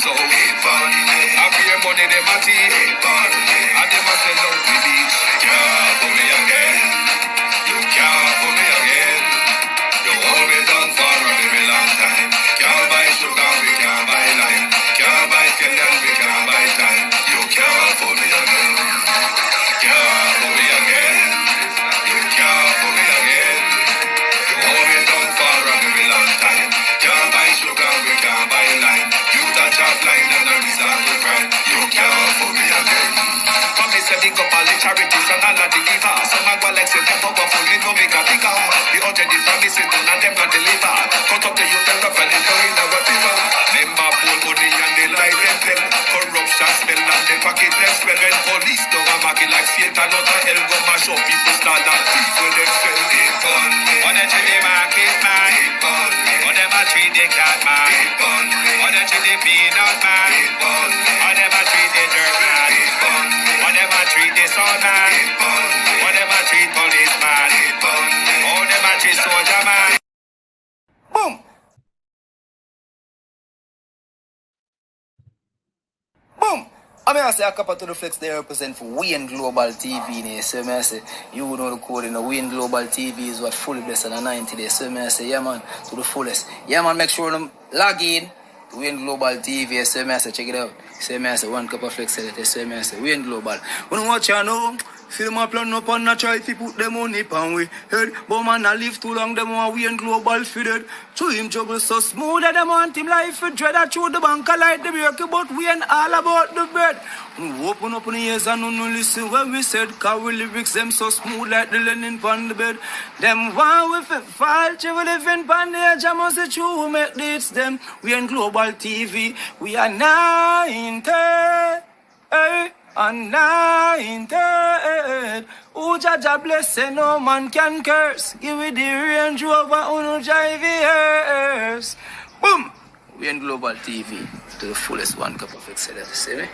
so I pay money, them a tea. And them a sell out the beach. Can't for me again. You can't for me again. You hold me down for a very long time. Can't buy sugar, we can't buy lime. Can't buy Kenyan, we can't buy time. You can't for me again. Can't for me again. You can't for me again. You hold me down for a very long time. Can't buy sugar, we can't buy lime. You touch a blind and a resort to crime. You can't for me again. Come and say big up all the charities and all of the givers. Some a go like say they're powerful, me no make a bigger. The urgent the promises done and them not deliver. Cut up the youth and rough and it's going to river. Them a pull money and they lie them. Corruption smell and they pocket them smell. When police don't a market like Satan, not a hell go mash up people start that thief when them spell it on me. On the chili market man, on them a treat the cat man, on the chili peanut man, on them a treat the dirt man, on them a treat the sun man, on them a treat policeman, on them a treat soldier man. Boom! Boom! I mean, I say a couple to the flex they represent for Wayne Global TV. So I say, you know the code in the Wayne Global TV is what fully blessed on 90 days. So I say, yeah man, to the fullest. Yeah man, make sure them log in to Wayne Global TV. So I say, check it out. So I say, one cup of flex. So I say, Wayne Global. When you watch you know, see them a plan up and a try to put them on pan we head. But man, I live too long, them want Wayne Global fitted. To him juggle so smooth that them want him life for dread. I throw the bank I like the miracle, but we ain't all about the bread. We open up in the ears and no listen when we said, cause we lyrics them so smooth like the linen on the bed. Them one with a fall, we live in pan the edge, I must say true, make this them. We in Global TV, we are 90, and 90. Who Jaja bless, no man can curse. Give it the Range Rover, uno drive years. Boom! We in Global TV to the fullest one cup of excellence, see me?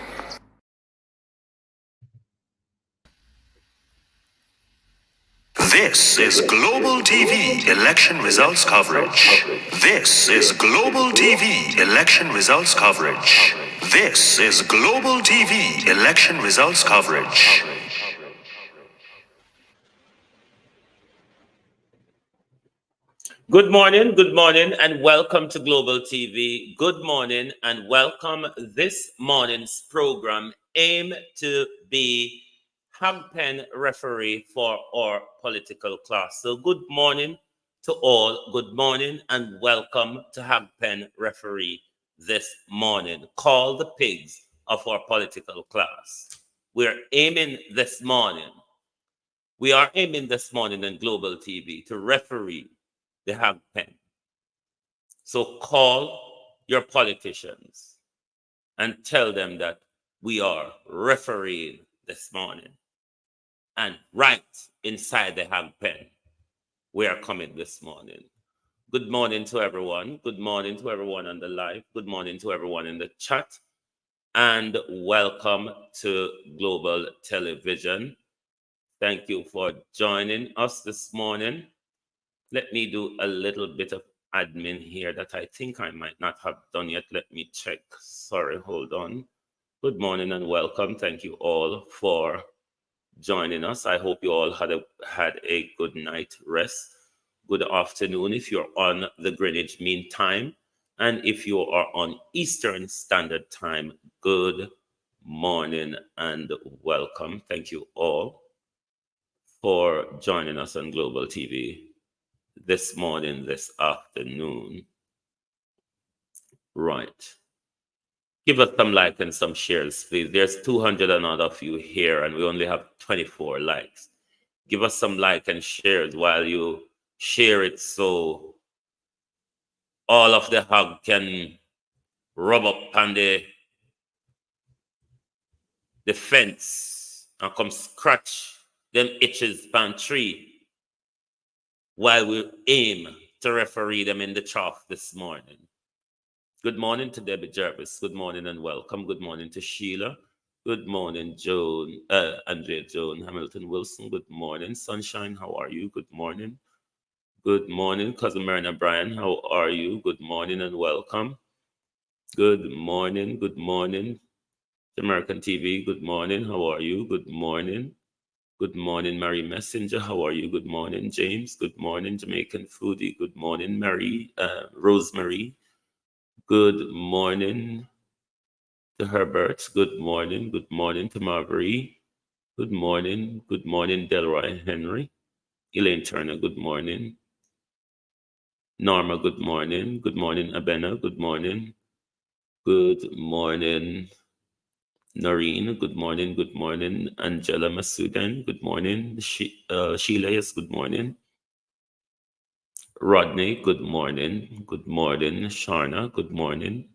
This is Global TV election results coverage. This is Global TV election results coverage. This is Global TV election results coverage. Good morning, and welcome to Global TV. Good morning, and welcome. This morning's program aimed to be Hagpen referee for our political class. So good morning to all. Good morning, and welcome to Hagpen referee this morning. Call the pigs of our political class. We are aiming this morning in Global TV to referee the Hagpen. So call your politicians and tell them that we are refereeing this morning. And right inside the Hagpen, we are coming this morning. Good morning to everyone. Good morning to everyone on the live. Good morning to everyone in the chat. And welcome to Global Television. Thank you for joining us this morning. Let me do a little bit of admin here that I think I might not have done yet. Let me check. Sorry, hold on. Good morning and welcome. Thank you all for joining us. I hope you all had a good night rest. Good afternoon if you're on the Greenwich Mean Time. And if you are on Eastern Standard Time, good morning and welcome. Thank you all for joining us on Global TV this morning, this afternoon. Right. Give us some likes and some shares, please. There's 200 and odd of you here, and we only have 24 likes. Give us some likes and shares while you share it so all of the hog can rub up on the fence and come scratch them itches pan tree while we aim to referee them in the chalk this morning. Good morning to Debbie Jervis. Good morning and welcome. Good morning to Sheila. Good morning, Andrea Joan Hamilton Wilson. Good morning, Sunshine. How are you? Good morning. Good morning, Cousin Marina Bryan. How are you? Good morning and welcome. Good morning. Good morning. American TV, good morning. How are you? Good morning. Good morning, Mary Messenger. How are you? Good morning, James. Good morning, Jamaican Foodie. Good morning, Mary, Rosemary. Good morning to Herbert. Good morning. Good morning to Marbury. Good morning. Good morning, Delroy Henry. Elaine Turner, good morning. Norma, good morning. Good morning, Abena. Good morning. Good morning, Noreen. Good morning. Good morning, Angela Masudan. Good morning. Sheila, yes, good morning. Rodney, good morning. Good morning, Sharna. Good morning.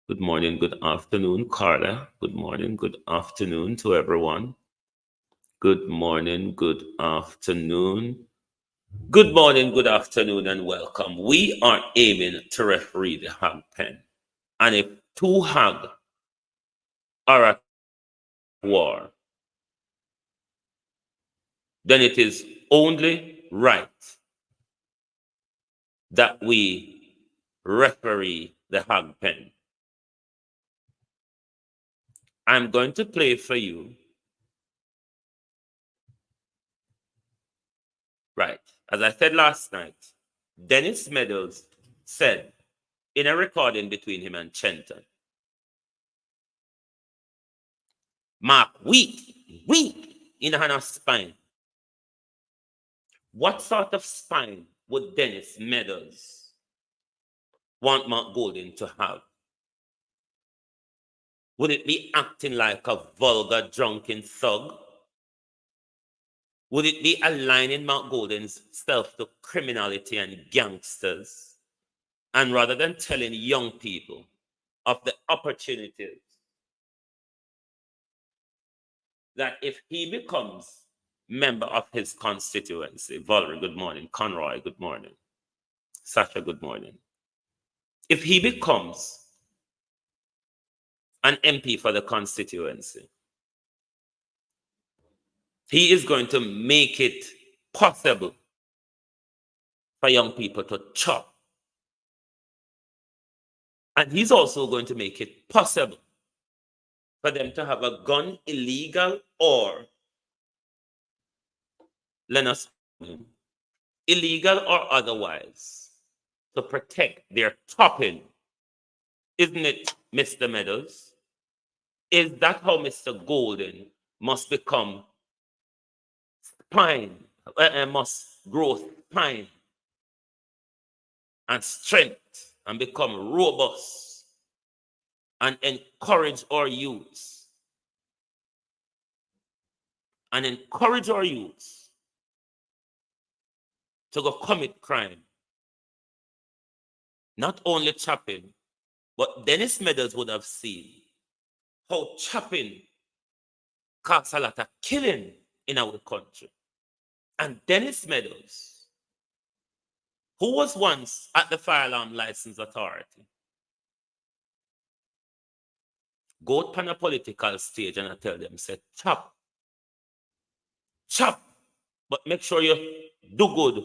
Good morning. Good afternoon, Carla. Good morning. Good afternoon to everyone. Good morning. Good afternoon. Good morning, good afternoon, and welcome. We are aiming to referee the hog pen. And if two hog are at war, then it is only right that we referee the hog pen. I'm going to play for you. Right. As I said last night, Dennis Meadows said in a recording between him and Chenton, Mark, weak in the spine. What sort of spine would Dennis Meadows want Mark Golden to have? Would it be acting like a vulgar, drunken thug? Would it be aligning Mark Golden's self to criminality and gangsters? And rather than telling young people of the opportunities that if he becomes member of his constituency, Valerie, good morning. Conroy, good morning. Sasha, good morning. If he becomes an MP for the constituency, he is going to make it possible for young people to chop. And he's also going to make it possible for them to have a gun, illegal or, let us, illegal or otherwise, to protect their chopping. Isn't it, Mr. Meadows? Is that how Mr. Golden must become spine, must grow spine and strength and become robust and encourage our youth to go commit crime? Not only chopping, but Dennis Meadows would have seen how chopping causes a lot of killing in our country. And Dennis Meadows, who was once at the Firearm License Authority, go on a political stage and I tell them, say, chop, but make sure you do good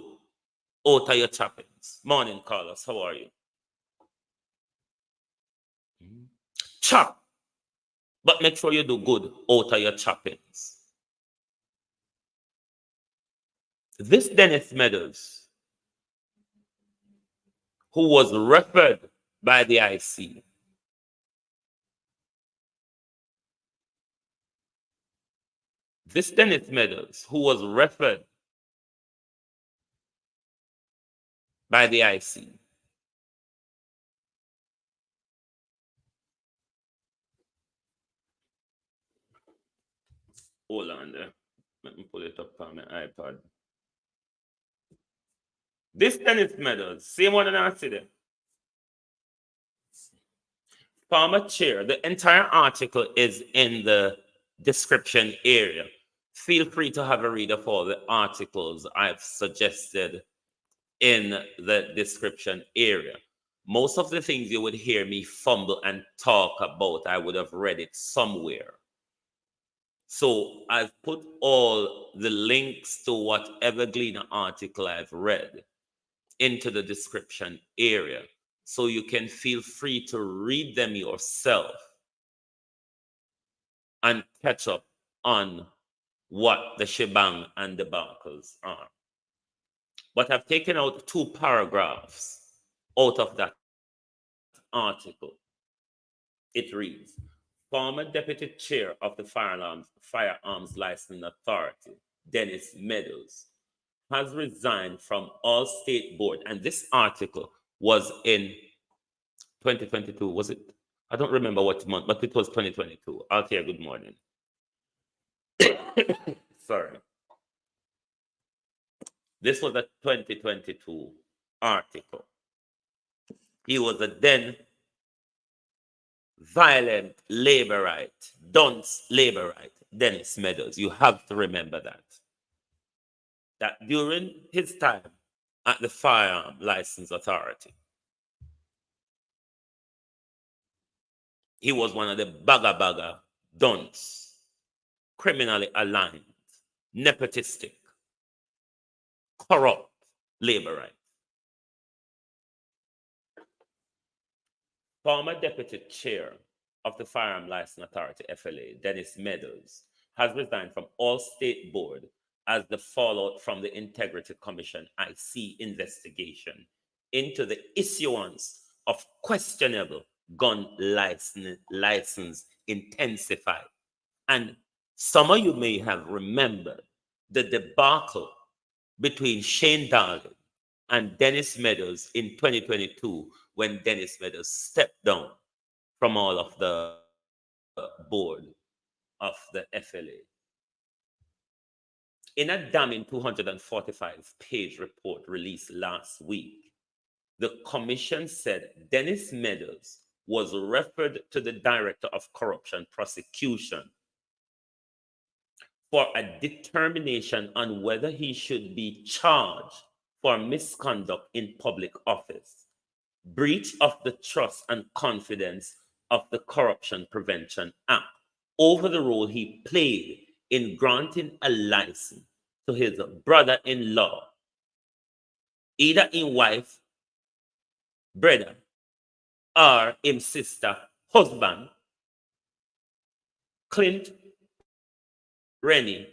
out of your choppings. Morning, Carlos, how are you? Chop, but make sure you do good out of your choppings. This Dennis Meadows, who was referred by the IC, this Dennis Meadows, who was referred by the IC, hold on there. Let me pull it up on my iPad. This Dennis Meadows, same one in our city. Former chair, the entire article is in the description area. Feel free to have a read of all the articles I've suggested in the description area. Most of the things you would hear me fumble and talk about, I would have read it somewhere. So I've put all the links to whatever Gleaner article I've read into the description area. so you can feel free to read them yourself and catch up on what the shebang and debacles are. But I've taken out 2 paragraphs out of that article. It reads, former deputy chair of the Firearms Licensing Authority, Dennis Meadows, has resigned from all state board. And this article was in 2022, was it? I don't remember what month, but it was 2022. Althea, good morning. Sorry. This was a 2022 article. He was a then violent laborite, dunce laborite, Dennis Meadows. You have to remember that. That during his time at the Firearm License Authority, he was one of the bagga dunce, criminally aligned, nepotistic, corrupt laborite. Former deputy chair of the Firearm License Authority, FLA, Dennis Meadows, has resigned from all state board as the fallout from the Integrity Commission IC investigation into the issuance of questionable gun license intensified. And some of you may have remembered the debacle between Shane Darling and Dennis Meadows in 2022 when Dennis Meadows stepped down from all of the board of the FLA. In a damning 245-page report released last week, the commission said Dennis Meadows was referred to the Director of Corruption Prosecution for a determination on whether he should be charged for misconduct in public office, breach of the trust and confidence of the Corruption Prevention Act, over the role he played in granting a license to his brother-in-law, either in wife, brother, or him sister, husband, Clint Rennie,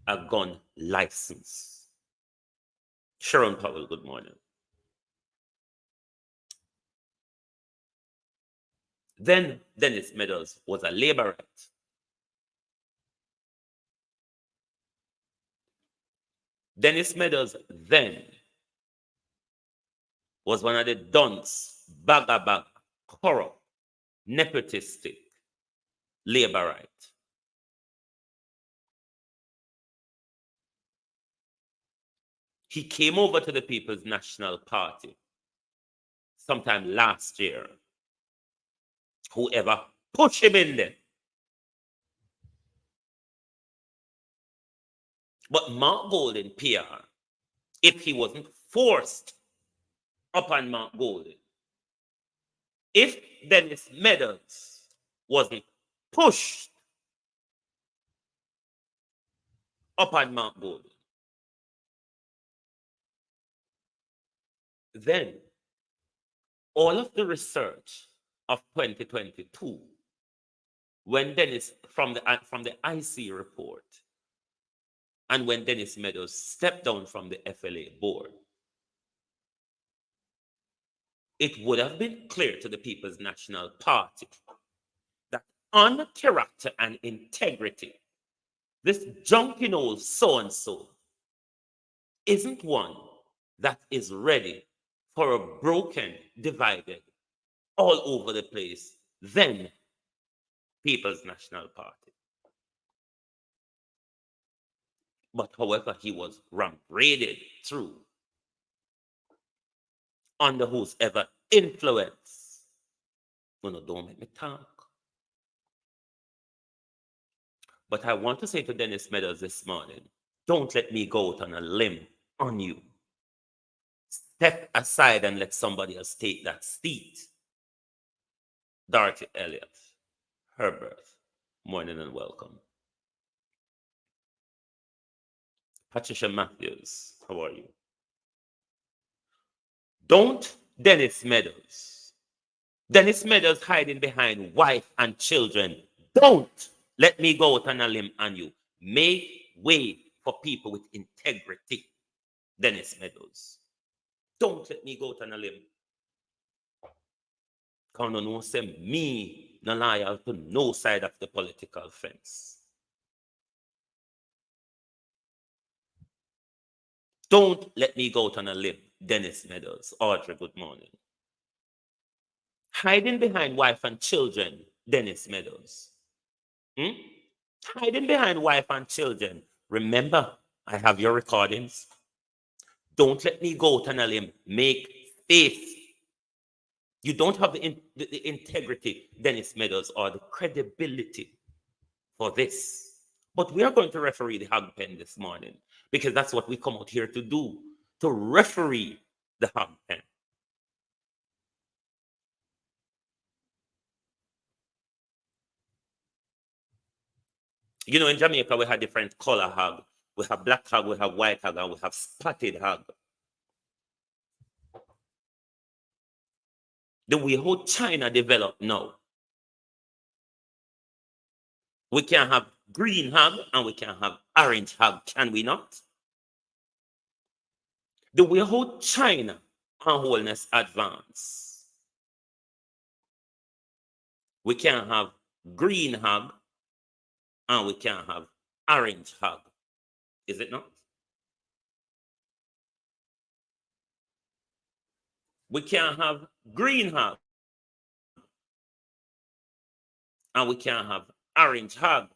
a gun license. Sharon Powell, good morning. Then Dennis Meadows was a laborite. Dennis Meadows then was one of the dunce, bagga, corrupt, nepotistic, laborite. He came over to the People's National Party sometime last year. Whoever pushed him in there. But Mark Golden, PR, if he wasn't forced upon Mark Golden, if Dennis Meadows wasn't pushed upon Mark Golden, then all of the research of 2022, when Dennis, from the IC report, and when Dennis Meadows stepped down from the FLA board, it would have been clear to the People's National Party that on character and integrity, this junky old so-and-so isn't one that is ready for a broken, divided, all over the place, then People's National Party. But however, he was raided through under whose ever influence. No, don't make me talk. But I want to say to Dennis Meadows this morning, don't let me go out on a limb on you. Step aside and let somebody else take that seat. Dorothy Elliott, Herbert, morning and welcome. Patricia Matthews, how are you? Don't Dennis Meadows Dennis Meadows hiding behind wife and children. Don't let me go out on a limb on you. Make way for people with integrity. Dennis Meadows. Don't let me go out on a limb. Because no say me no loyal to no side of the political fence. Don't let me go out on a limb, Dennis Meadows. Audrey, good morning. Hiding behind wife and children, Dennis Meadows. Hiding behind wife and children. Remember, I have your recordings. Don't let me go out on a limb. Make faith. You don't have the integrity, Dennis Meadows, or the credibility for this. But we are going to referee the hog pen this morning because that's what we come out here to do, to referee the hog pen. You know, in Jamaica, we have different color hog. We have black hog, we have white hog, and we have spotted hog. The way how China developed now, we can have green hog and we can have orange hog, can we not? The way how China and wholeness advance, we can have green hog and we can have orange hog. Is it not? We can have green hog and we can have orange hog.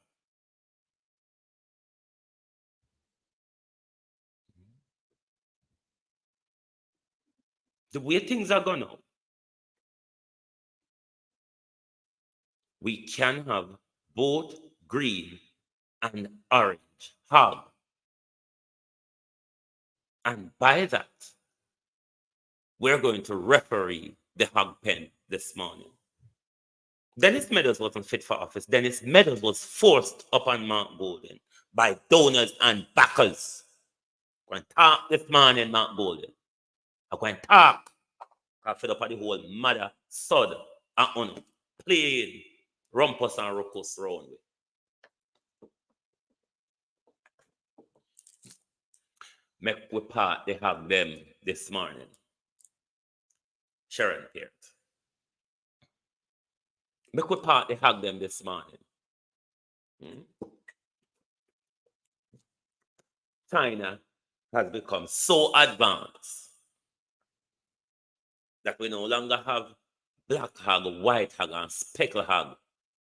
The way things are going now, we can have both green and orange hog. And by that, we're going to referee the hog pen this morning. Dennis Meadows wasn't fit for office. Dennis Meadows was forced upon Mark Golden by donors and backers. I'm going to talk this morning, Mark Golden. I'm going to talk. I'm fed up of the whole mother, sod, and honor. Plain rumpus and ruckus round with. Make we part, they have them this morning. Sharon Peart. Make we part, they have them this morning. China has become so advanced that we no longer have black hog, white hog, and speckle hog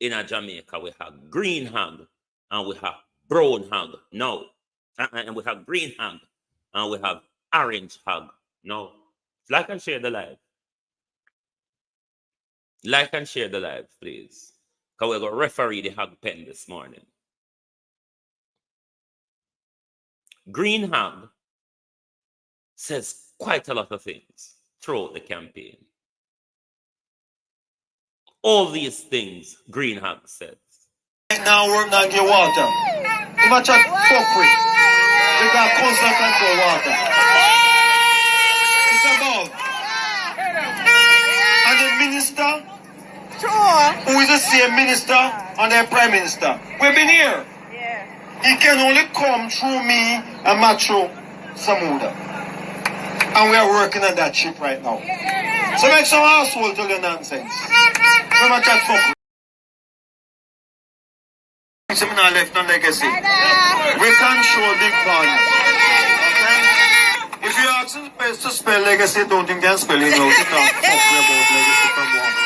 in Jamaica. We have green hog and we have brown hog now. And we have green hog and we have orange hog now. Like and share the live. Like and share the live, please. Because we're going to referee the hog pen this morning. Green hog says quite a lot of things throughout the campaign. All these things Green hog says. Right now we're not get water. Too much of fuck with. We got constant control water. It's above. And the minister, who is the same minister and the prime minister, we've been here. He can only come through me and Macho Samuda. And we are working on that ship right now. So make some asshole tell you nonsense. Remember that fuck. I'm not left no legacy. We control big fun. Okay? If you ask the best to spell legacy, don't think you can spell it out. You can't fuck about legacy from one and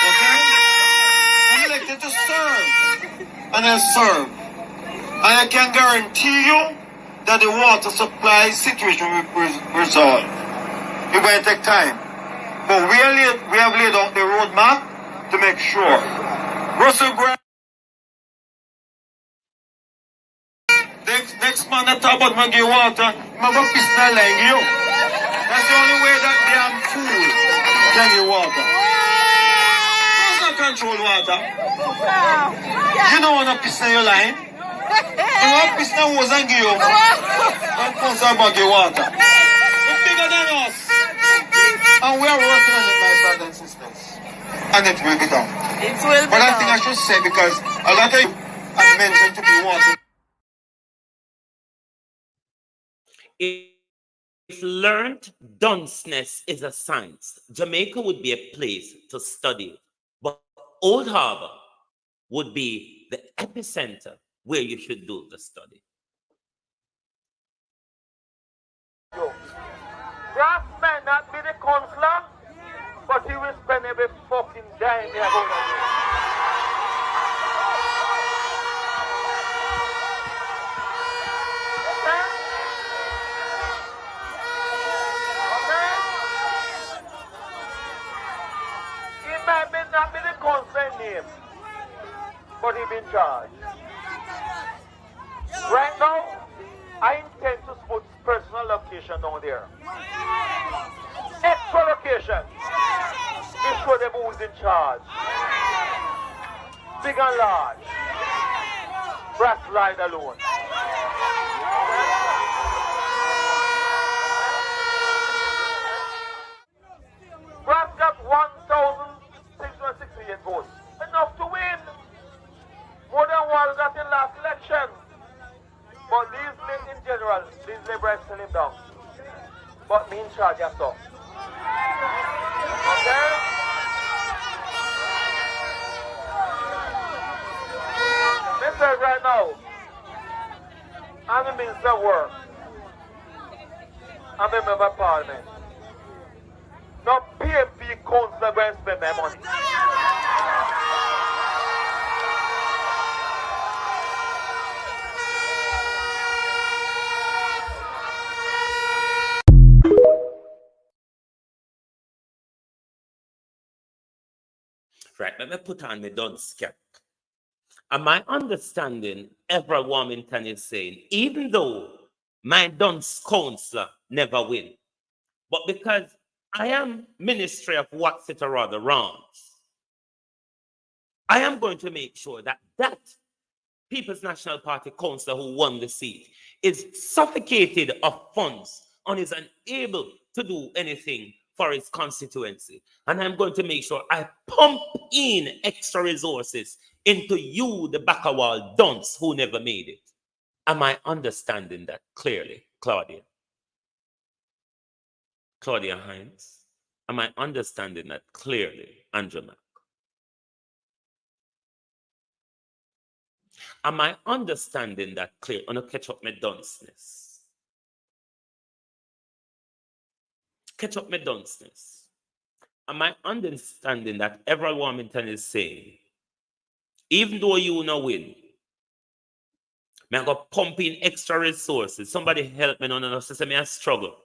okay? I'm elected to serve. And I serve. And I can guarantee you that the water supply situation will resolve. It might take time. But we have laid out the roadmap to make sure. Russell Grant, next man that talk about Maggie water, I'm going to piss that line you. That's the only way that damn fool can get water. Who's not control water? You don't want to piss in your line. You want to piss in the hose and give you. And comes out Maggie water. It's bigger than us. And we are working on it, my brother and sister. and it will be done. It will be But I think I done. should say, because a lot of you have mentioned to be wanting. If learned dunceness is a science, Jamaica would be a place to study it. But Old Harbor would be the epicenter where you should do the study. Grass may not be the counselor, but he will spend every fucking dime they're going to do. Okay? Okay? He may not be the counselor name, but he be in charge. Right now, I intend to put personal location down there. Extra location. To show them who's in charge. Big and large. Brass ride alone. Brass got 1,668 votes. Enough to win. More than what we got in last election. But these in general, these liberals sell him down. But me in charge of stuff. Okay? Listen right now. I'm the Minister of Work. I'm a member of Parliament. No PMP councillor going to spend my money. Right, let me put on my dunce cap. And my understanding, every Warmington is saying, even though my dunce councillor never win, but because I am Ministry of What's It or Other Wrongs, I am going to make sure that that People's National Party councillor who won the seat is suffocated of funds and is unable to do anything for his constituency. And I'm going to make sure I pump in extra resources into you, the Bacawal dunce who never made it. Am I understanding that clearly, Claudia? Claudia Hines? Am I understanding that clearly, Andrew Mack? Am I understanding that clear? I'm going to catch up my dunceness. Catch up my dunceness. Am I understanding that every Warmington is saying, even though you no win, I'm going to pump in extra resources. Somebody help me, no, say me I struggle.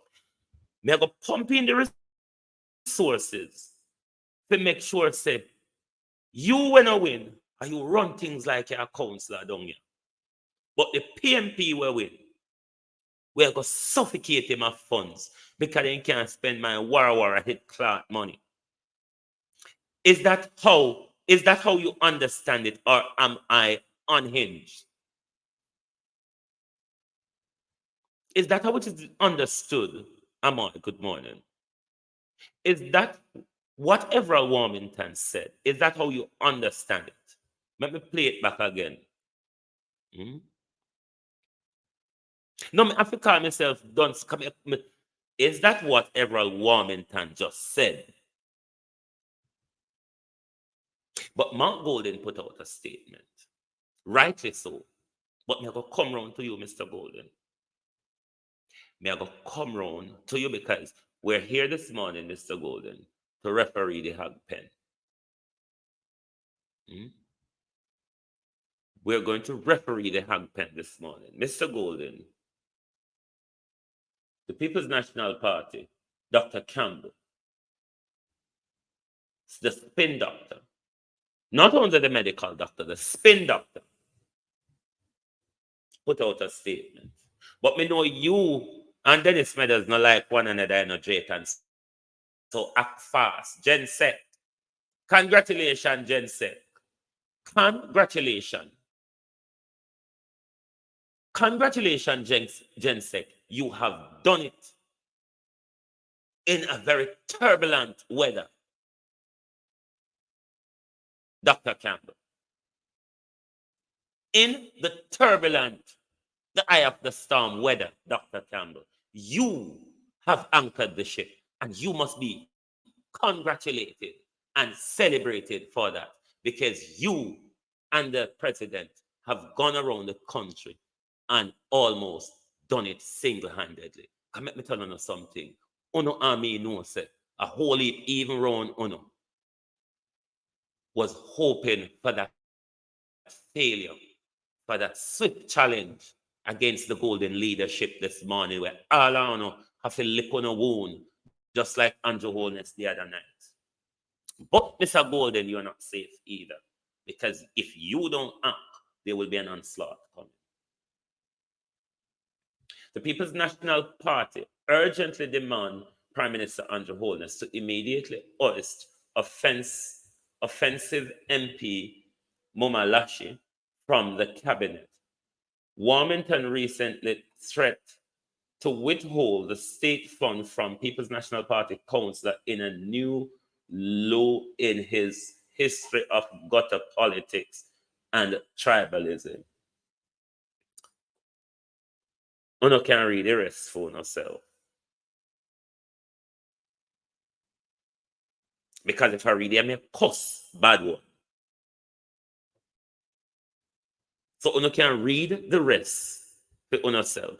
I'm going to pump in the resources to make sure, say, you when I win, and you run things like your councillor down here. But the PMP will win. We're going to suffocate him of funds because they can't spend my wara hit clout money. Is that how you understand it, or am I unhinged? Is that how it is understood? Amoy, good morning. Is that whatever Warmington said, is that how you understand it? Let me play it back again. No, I have to call myself dunce. Is that what Everald Warmington just said? But Mark Golden put out a statement. Rightly so. But I'm going to come round to you, Mr. Golden. I'm going to come round to you because we're here this morning, Mr. Golden, to referee the hog pen. We're going to referee the hog pen this morning. Mr. Golden, the People's National Party, Dr. Campbell, the spin doctor, not only the medical doctor, the spin doctor, put out a statement. But me know you and Dennis Meadows not like one another in a Drayton. So act fast. Gen Sec. Congratulations, Gen Sec. Congratulations. Congratulations, Gen Sec. You have done it in a very turbulent weather. Dr. Campbell. In the turbulent, the eye of the storm weather, Dr. Campbell, you have anchored the ship, and you must be congratulated and celebrated for that, because you and the president have gone around the country and almost done it single-handedly. Come let me tell you something. Uno army no say a whole heap even round Uno was hoping for that failure, for that swift challenge against the golden leadership this morning, where all of Uno have to lick on a wound, just like Andrew Holness the other night. But Mr. Golden, you're not safe either, because if you don't act, there will be an onslaught coming. The People's National Party urgently demand Prime Minister Andrew Holness to immediately oust offensive MP Momalashi from the cabinet. Warmington recently threatened to withhold the state fund from People's National Party councillor in a new low in his history of gutter politics and tribalism. You can read the rest for yourself. Because if I read it, I may cuss bad one. So you can read the rest for yourself.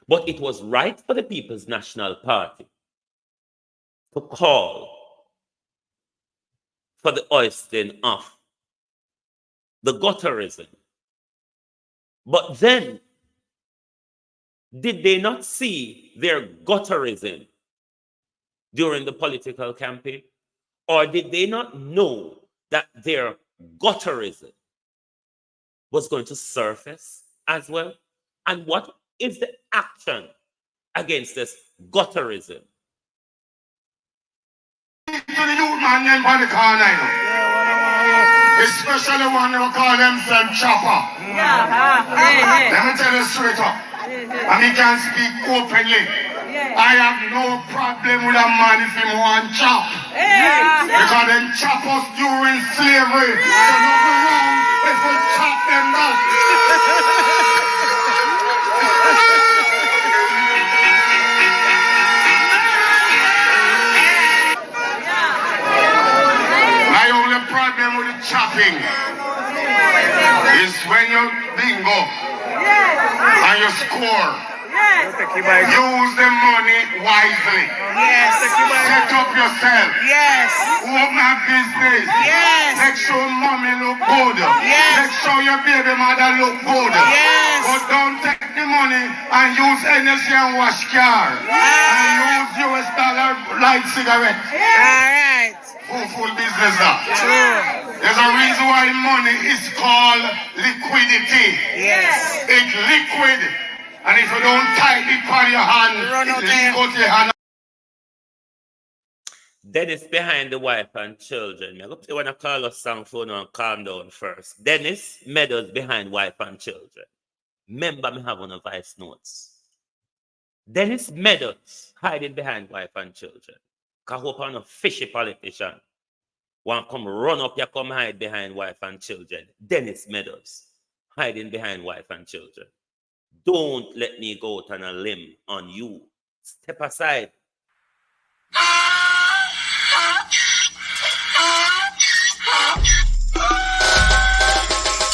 But it was right for the People's National Party to call for the hoisting of the gutterism. But then, did they not see their gutterism during the political campaign? Or did they not know that their gutterism was going to surface as well? And what is the action against this gutterism? To the youth man them by the corner, you know. Especially one who call themselves chopper. Let me tell you straight up. And he can speak openly. I have no problem with a man if he want chop. Because them chop us during slavery. So nothing wrong if we chop them now. My only problem with the chopping is when you bingo and you score. Use the money wisely. Set up yourself. Open a business. Make sure mommy look good. Make sure your baby mother look good. But don't take the money and use energy and wash car. And use US dollar light cigarette. Full business now. There's a reason why money is called liquidity. It's liquid. And if you don't tie it on your hand, it leak out your hand. Dennis behind the wife and children. I want to call us some phone and calm down first. Dennis Meadows behind wife and children. Remember me have on a voice notes. Dennis Meadows hiding behind wife and children. Because hope I'm a fishy politician. Want come run up, you come hide behind wife and children. Dennis Meadows hiding behind wife and children. Don't let me go out on a limb on you. Step aside.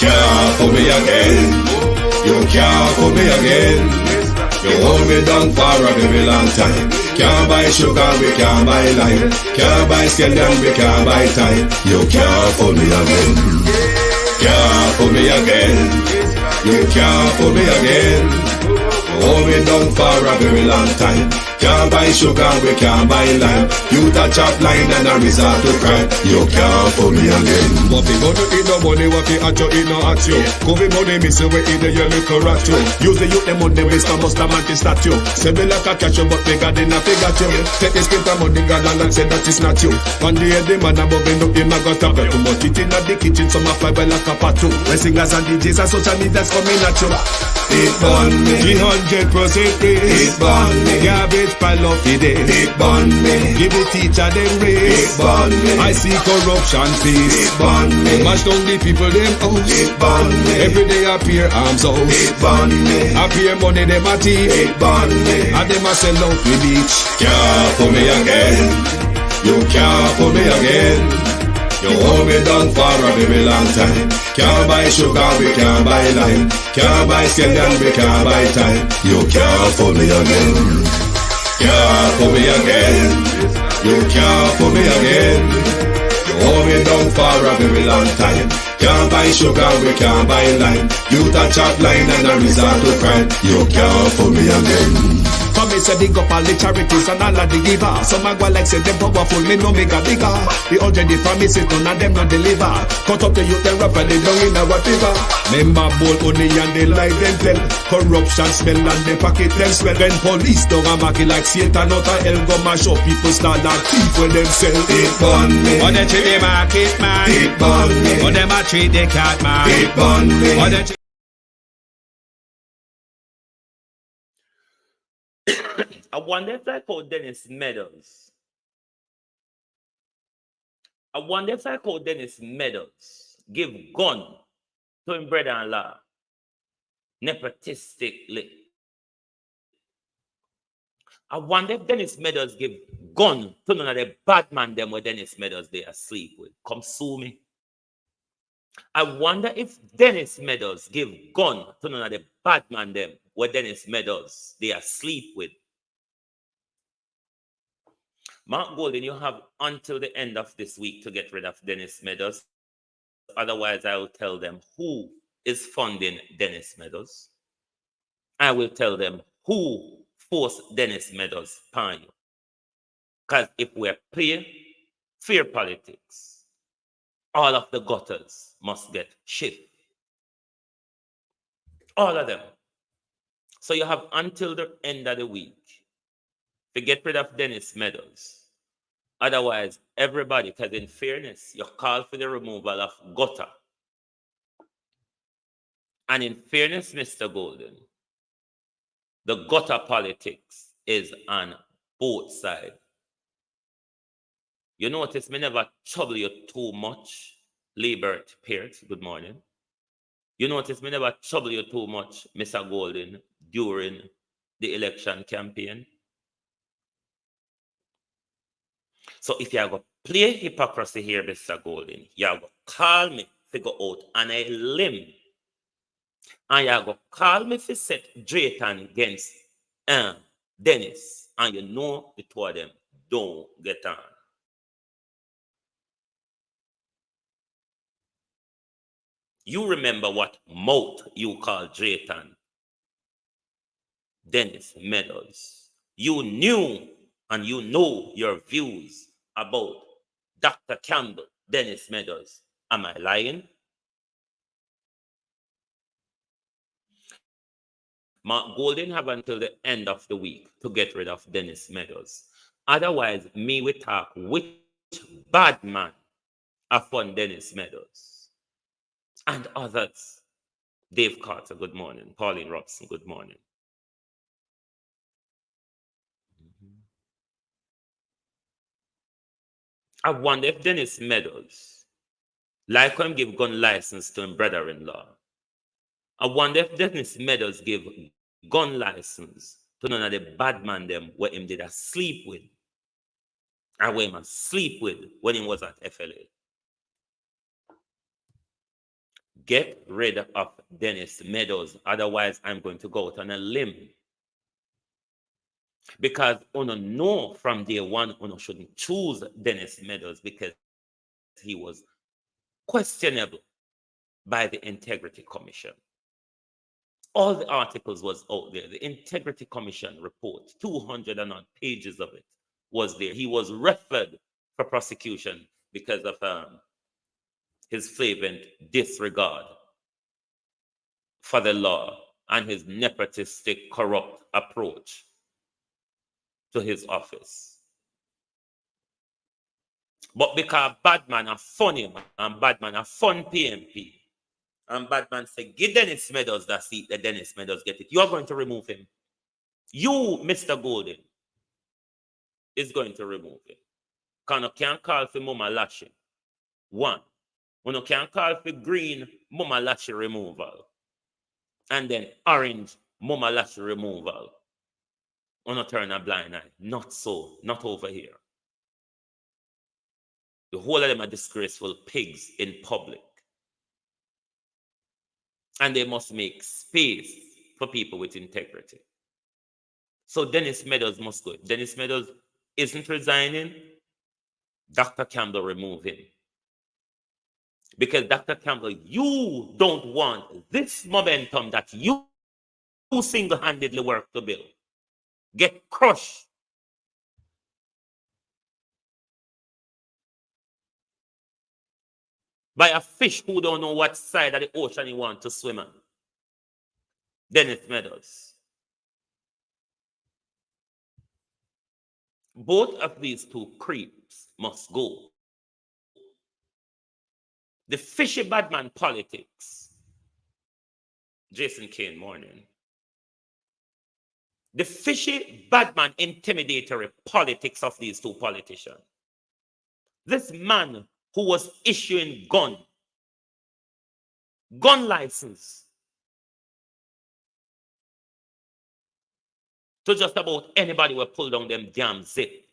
Can't fool me again. You can't fool me again. You hold me down for a very long time. Can't buy sugar, we can't buy lime. Can't buy scandal, we can't buy time. You can't fool me again. Can't fool me again. You can't fool me again. Hold me down for a very long time. Can't buy sugar, we can't buy lime. You touch up line and a resort to crime. You can't fool me again. What people do in no money, what people at you in no at you. Covid money, me say we in the yellow correct you. Use the youth them on the waste and must have anti-statue. Say me like a catch you, but they got in a figure you. Take the spit of money, God and say that is not you. One day the man above me look him, I got a bit too much. It in the kitchen, some of five like a pot too. When singers and DJs and social media's coming at you. It burn me. 300% free. It burn me. Garbage college pile off the day. Big bun me. Give the teacher them raise. Big bun me. I see corruption face. Big bun me. Mash down the people them house. Big bun me. Every day appear arms out. Big bun me. Appear money them a thief. Big bun me. And them a sell out the beach. Can't for me again. You can't for me again. You hold me down for a very long time. Can't buy sugar, we can't buy lime. Can't buy scandal, we can't buy time. You can't fool me again. Can't fool me again. You can't fool me again. You hold me down for a very long time. Can't buy sugar, we can't buy lime. You touch up line and a resort to crime. You can't fool me again. Come me say dig up all the charities and all of the giver. Some a go like say them powerful, me no make a bigger. The 100 the promises, none of them not deliver. Cut up the youth, they rap and they down in a whatever. Member bold money and they lie them tell. Corruption smell and they pocket them swell. When police don't a market like Satan out of hell, go mash up people start like thief when them sell. Big bun me. On the tree market man. Big bun me. On them a tree they cat man. Big bun me. On the I wonder if I call Dennis Meadows. I wonder if I call Dennis Meadows give gun to him brother-in-law nepotistically. I wonder if Dennis Meadows give gun to none of the bad man them where Dennis Meadows they asleep with. Come sue me. I wonder if Dennis Meadows give gun to none of the bad man them where Dennis Meadows they asleep with. Mark Golden, you have until the end of this week to get rid of Dennis Meadows. Otherwise, I will tell them who is funding Dennis Meadows. I will tell them who forced Dennis Meadows upon you. Because if we're fair politics, all of the gutters must get shift. All of them. So you have until the end of the week to get rid of Dennis Meadows. Otherwise, everybody, because in fairness, you call for the removal of gutter. And in fairness, Mr. Golden, the gutter politics is on both sides. You notice me never trouble you too much, Liberty Pierce, good morning. You notice me never trouble you too much, Mr. Golden, during the election campaign. So if you are going to play hypocrisy here, Mr. Golden, you are going to call me to go out on a limb. And you are going to call me to set Drayton against Dennis. And you know the two of them don't get on. You remember what mouth you call Drayton, Dennis Meadows. You knew and you know your views about Dr. Campbell, Dennis Meadows. Am I lying? Mark Golden have until the end of the week to get rid of Dennis Meadows. Otherwise, me will talk which bad man upon Dennis Meadows. And others. Dave Carter, good morning. Pauline Robson, good morning. I wonder if Dennis Meadows, like him give gun license to him brother-in-law, I wonder if Dennis Meadows give gun license to none of the bad man them where him did a sleep with, or where him sleep with when he was at FLA. Get rid of Dennis Meadows, otherwise I'm going to go out on a limb. Because uno know from day one, uno shouldn't choose Dennis Meadows because he was questionable by the Integrity Commission. All the articles was out there. The Integrity Commission report, 200 and odd pages of it was there. He was referred for prosecution because of his flagrant disregard for the law and his nepotistic, corrupt approach to his office. But because bad man are funny and bad man are fun PMP, and bad man say, give Dennis Meadows that seat, that Dennis Meadows get it. You are going to remove him. You, Mr. Golden, is going to remove it. Because you can't call for Mama Lashy. One. You can't call for green Mama Lashy removal. And then orange Mama Lashy removal. You turn a blind eye. Not so. Not over here. The whole of them are disgraceful pigs in public. And they must make space for people with integrity. So Dennis Meadows must go. Dennis Meadows isn't resigning. Dr. Campbell remove him. Because Dr. Campbell, you don't want this momentum that you single-handedly work to build. Get crushed. By a fish who don't know what side of the ocean he wants to swim on. Dennis Meadows. Both of these two creeps must go. The fishy badman politics. Jason Kane, morning. The fishy badman intimidatory politics of these two politicians. This man who was issuing gun license to just about anybody will pull down them damn zip.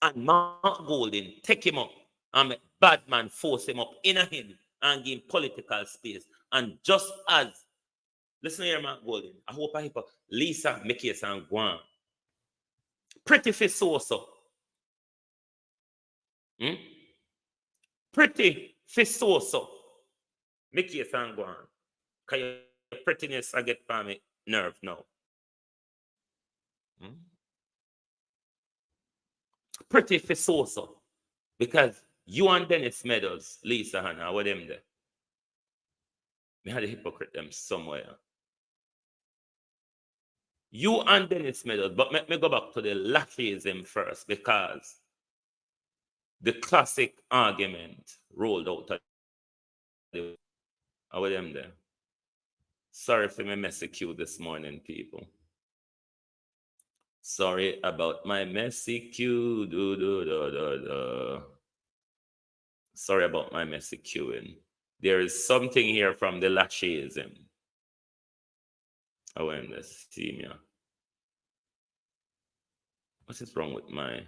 And Mark Golding take him up and make Badman force him up in him and give him political space. And just as, listen here, Mark Golding, I hope I hear Lisa, Mickey, and Guan. Pretty Fisoso. Pretty Fisoso. Mickey, and Guan. Because your prettiness, I get by me nerve now. Pretty Fisoso. Because you and Dennis Meadows, Lisa Hanna, what them there? We had a hypocrite them somewhere. You and Dennis Meadows, but let me go back to the Lashyism first, because the classic argument rolled out of the what them there. Sorry for my messy cue this morning, people. Sorry about my messy cue. Sorry about my messy queuing. There is something here from the Lashyism. I want to see me. What is wrong with my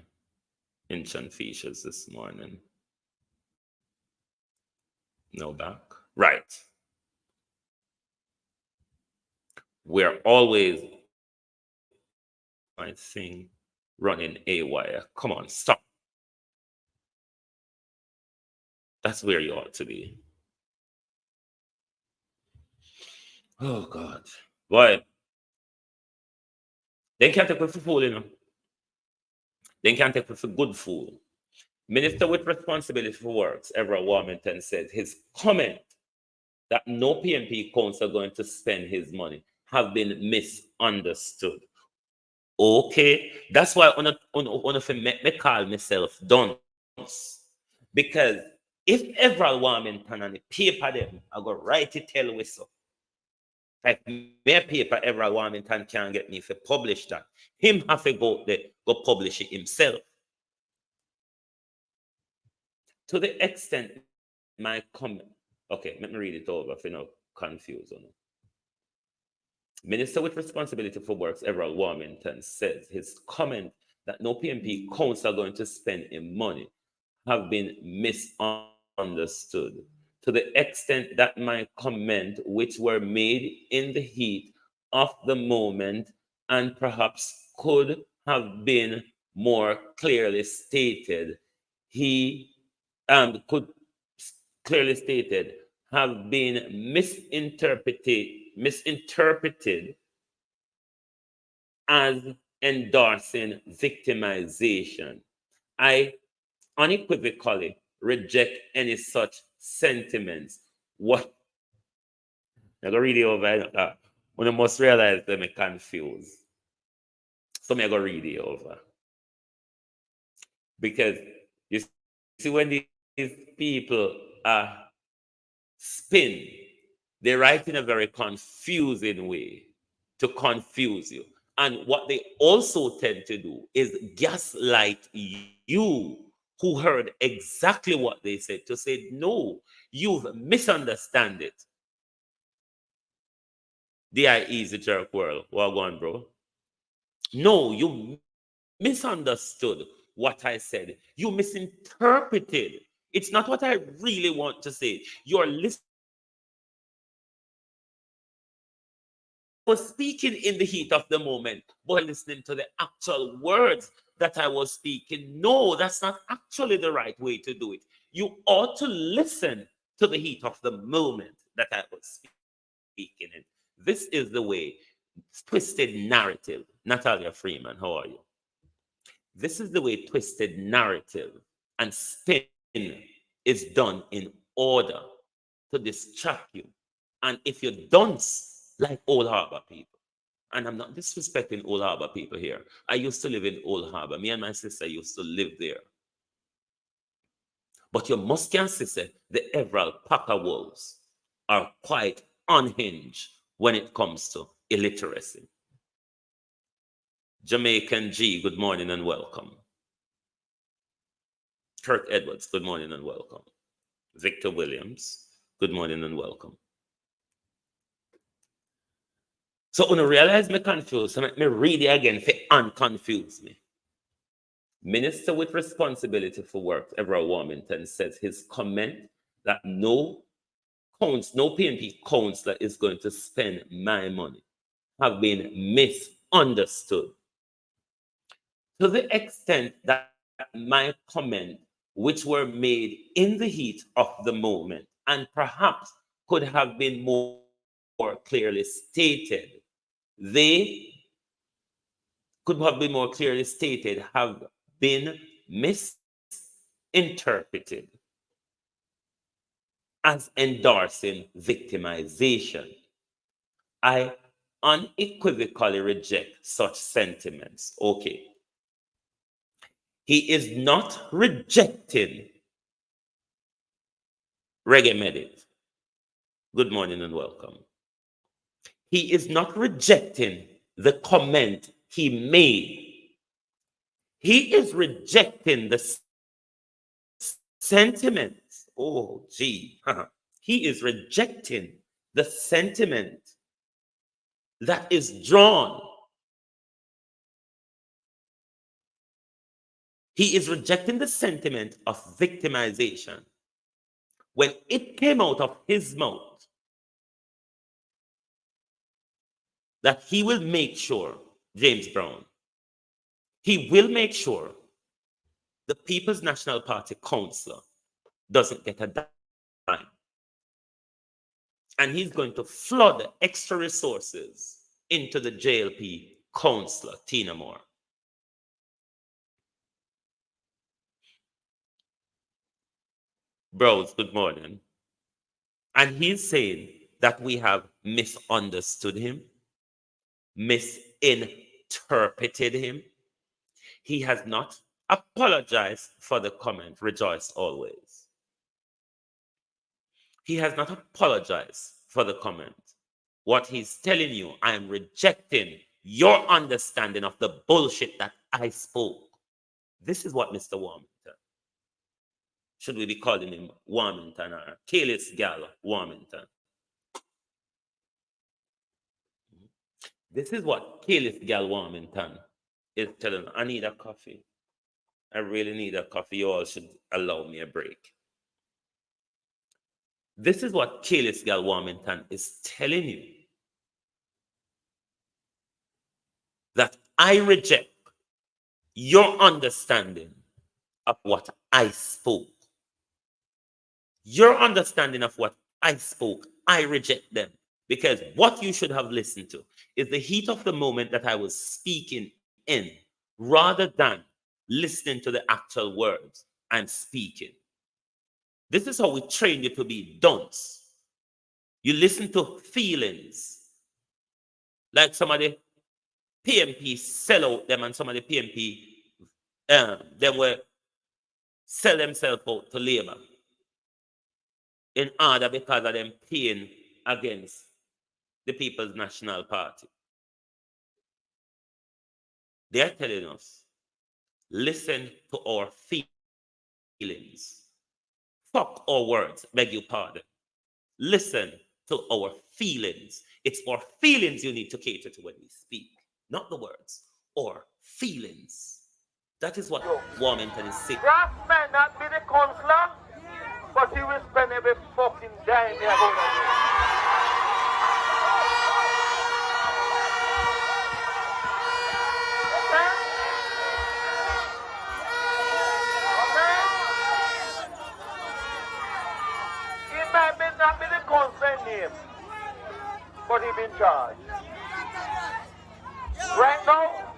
ancient features this morning? No back. Right. We're always, I think, running a wire. Come on, stop. That's where you ought to be. Oh, God. Boy. They can't take it for fool, you know. They can't take it for good fool. Minister with responsibility for works, Everett Warmington, said his comment that no PMP council are going to spend his money have been misunderstood. Okay, that's why I want to call myself dunce. Because if Everett Warmington and the paper them, I go write it tell we so. Like my paper, Everett Warmington can't get me to publish that. Him have to go there, go publish it himself. To the extent my comment, okay, let me read it over if you're not confused on it. Minister with responsibility for works, Everett Warmington, says his comment that no PMP council are going to spend in money have been misunderstood. To the extent that my comment, which were made in the heat of the moment and perhaps could have been more clearly stated, he could clearly stated have been misinterpreted as endorsing victimization. I unequivocally reject any such sentiments. What? I'm going to read it over. When I must realize that I'm confused. So I'm going to read it over. Because you see, when these people spin, they write in a very confusing way to confuse you. And what they also tend to do is gaslight you who heard exactly what they said to say, no, you've misunderstood it. D.I. Easy Jerk World. Well gone, bro. No, you misunderstood what I said. You misinterpreted. It's not what I really want to say. You're listening. I was speaking in the heat of the moment, but listening to the actual words that I was speaking. No, that's not actually the right way to do it. You ought to listen to the heat of the moment that I was speaking in. This is the way. Twisted narrative. Natalia Freeman, how are you? This is the way twisted narrative and spin is done in order to distract you. And if you dunce like Old Harbor people, and I'm not disrespecting Old Harbor people here. I used to live in Old Harbor. Me and my sister used to live there. But your Muscan sister, the Everald Packer Wolves, are quite unhinged when it comes to illiteracy. Jamaican G, good morning and welcome. Kirk Edwards, good morning and welcome. Victor Williams, good morning and welcome. So when I realize me confused, so let me read it again for unconfuse me. Minister with responsibility for work, Everett Warmington, says his comment that no PNP councillor is going to spend my money have been misunderstood. To the extent that my comment, which were made in the heat of the moment and perhaps could have been more clearly stated, they could have been more clearly stated, have been misinterpreted as endorsing victimization. I unequivocally reject such sentiments. Okay. He is not rejecting Reggae Medic. Good morning and welcome. He is not rejecting the comment he made. He is rejecting the sentiments. Oh, gee. He is rejecting the sentiment that is drawn. He is rejecting the sentiment of victimization. When it came out of his mouth that he will make sure, James Brown, he will make sure the People's National Party councillor doesn't get a dime. And he's going to flood extra resources into the JLP councillor, Tina Moore. Bros, good morning. And he's saying that we have misunderstood him, misinterpreted him. He has not apologized for the comment, rejoice always. He has not apologized for the comment. What he's telling you, I am rejecting your understanding of the bullshit that I spoke. This is what Mr. Warmington. Should we be calling him Warmington or Kalis Gal Warmington? This is what Kalis Gal Warmington is telling me. I need a coffee. I really need a coffee. You all should allow me a break. This is what Kalis Gal Warmington is telling you. That I reject your understanding of what I spoke. Your understanding of what I spoke, I reject them. Because what you should have listened to is the heat of the moment that I was speaking in, rather than listening to the actual words I'm speaking. This is how we train you to be dunce. You listen to feelings. Like some of the PMP sell out them, and some of the PMP, they will sell themselves out to labor in order because of them paying against the People's National Party. They are telling us, listen to our feelings. Fuck our words, beg your pardon. Listen to our feelings. It's our feelings you need to cater to when we speak, not the words, or feelings. That is what Warmington is saying. Grass may not be the counselor, but he will spend every fucking dime he has on you. Okay? Okay? He may not be the counselor name, but he be in charge. Right now,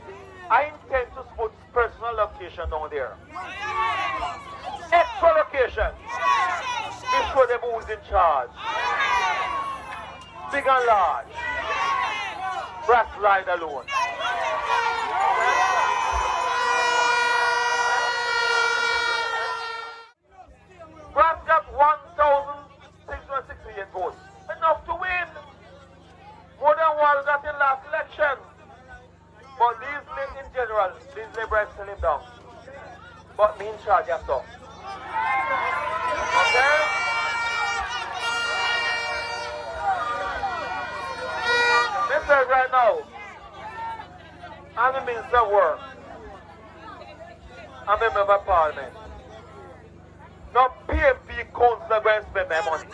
I intend to put personal location down there. Extra location. Be sure them who's in charge. Big and large. Brass ride alone. Brass got 1,668 votes. Enough to win. More than what got in last election. But these in general, these liberals still him down. But me in charge of stuff. Okay? This says right now, I'm the Minister of Work. I'm a member of Parliament. Now PMP council going to spend my money.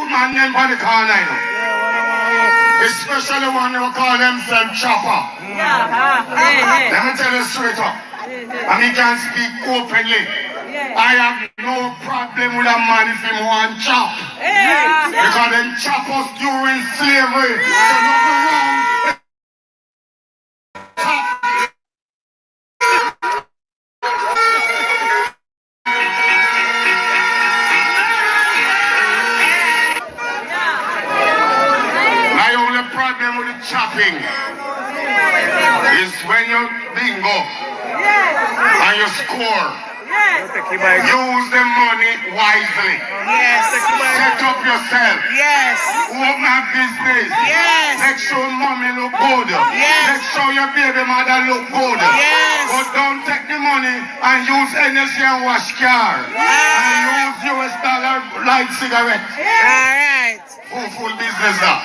Man them by the corner, you know. Especially one who call themselves chopper. Let me tell you straight up. And he can speak openly. I have no problem with a man if he want chop. Because them chop us during slavery. So nothing wrong. My only problem with the chopping is when you bingo and you score. Use the money wisely. Set up yourself. Open a business. Make sure mommy look good. Make sure your baby mother look good. But don't take the money and use energy and wash car. And use US dollar light cigarette. Full business now.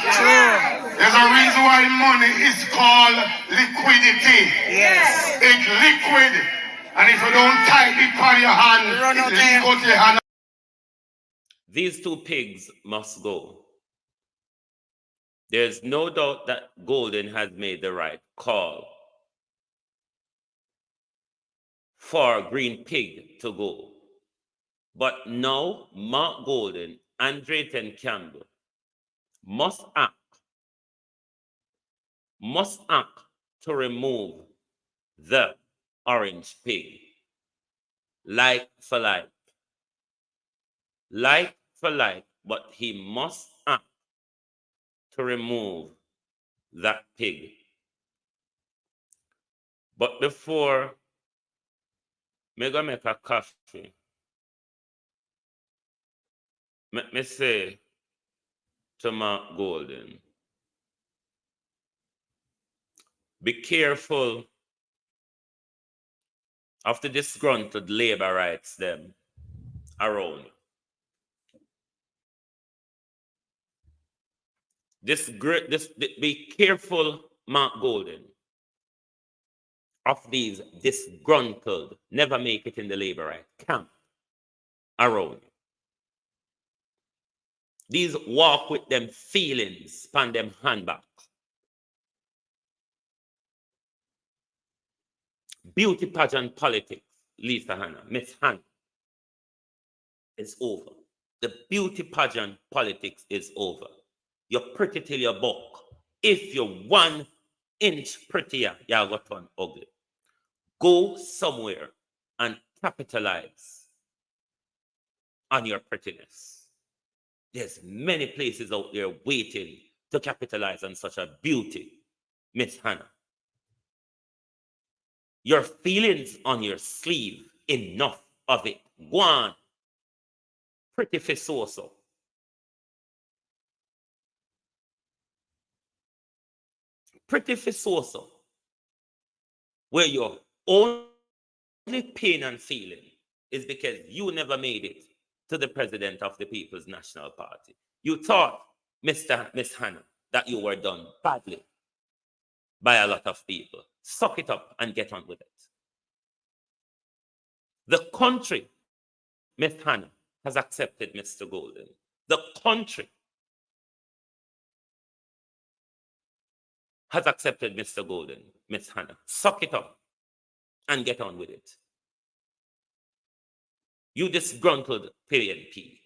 There's a reason why money is called liquidity. It's liquid. And if you don't tight it on your hand, it leak out your hand. These two pigs must go. There's no doubt that Golden has made the right call for Green Pig to go. But now, Mark Golden and Drayton Campbell must act to remove the orange pig. Like for like. Like for like, but he must act to remove that pig. But before me go make a coffee, me say to Mark Golden, be careful of the disgruntled labor rights them around you. Be careful, Mark Golden, of these disgruntled, never make it in the labor right camp around you. These walk with them feelings, span them handback. Beauty pageant politics, Lisa Hannah, Miss Hannah, is over. The beauty pageant politics is over. You're pretty till you buck. If you're 1 inch prettier, you're going to turn ugly. Go somewhere and capitalize on your prettiness. There's many places out there waiting to capitalize on such a beauty, Miss Hannah. Your feelings on your sleeve. Enough of it. Go on. Pretty fisoso. Pretty fisoso. Where your only pain and feeling is because you never made it to the president of the People's National Party. You thought, Miss Hannah, that you were done badly by a lot of people. Suck it up and get on with it. The country, Miss Hannah, has accepted Mr. Golden. The country has accepted Mr. Golden, Miss Hannah. Suck it up and get on with it. You disgruntled PNP.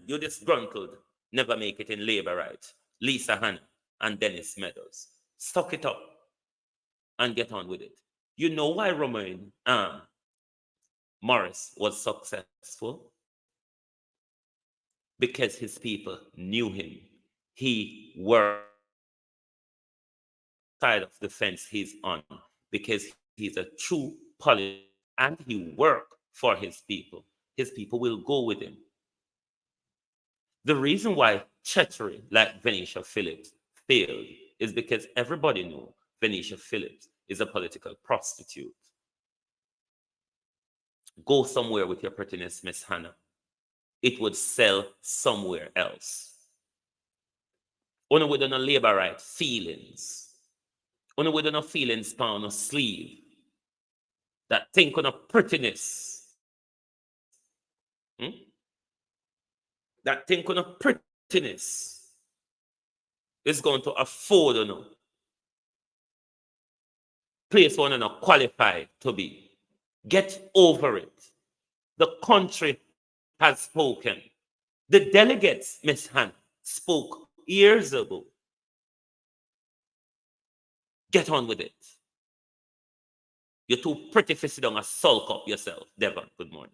You disgruntled never make it in labor rights. Lisa Hannah and Dennis Meadows. Suck it up and get on with it. You know why Romain Morris was successful? Because his people knew him. He worked side of the fence he's on because he's a true politician and he worked for his people. His people will go with him. The reason why treachery like Venetia Phillips failed is because everybody knew Venetia Phillips is a political prostitute. Go somewhere with your prettiness, Miss Hannah. It would sell somewhere else. Only with no labor right feelings. Only with no feelings on a sleeve. That think on a prettiness. That think on a prettiness is going to afford place one not qualified to be. Get over it. The country has spoken. The delegates, Miss Hannah, spoke years ago. Get on with it. You're too pretty to sit down and sulk up yourself. Devon, good morning.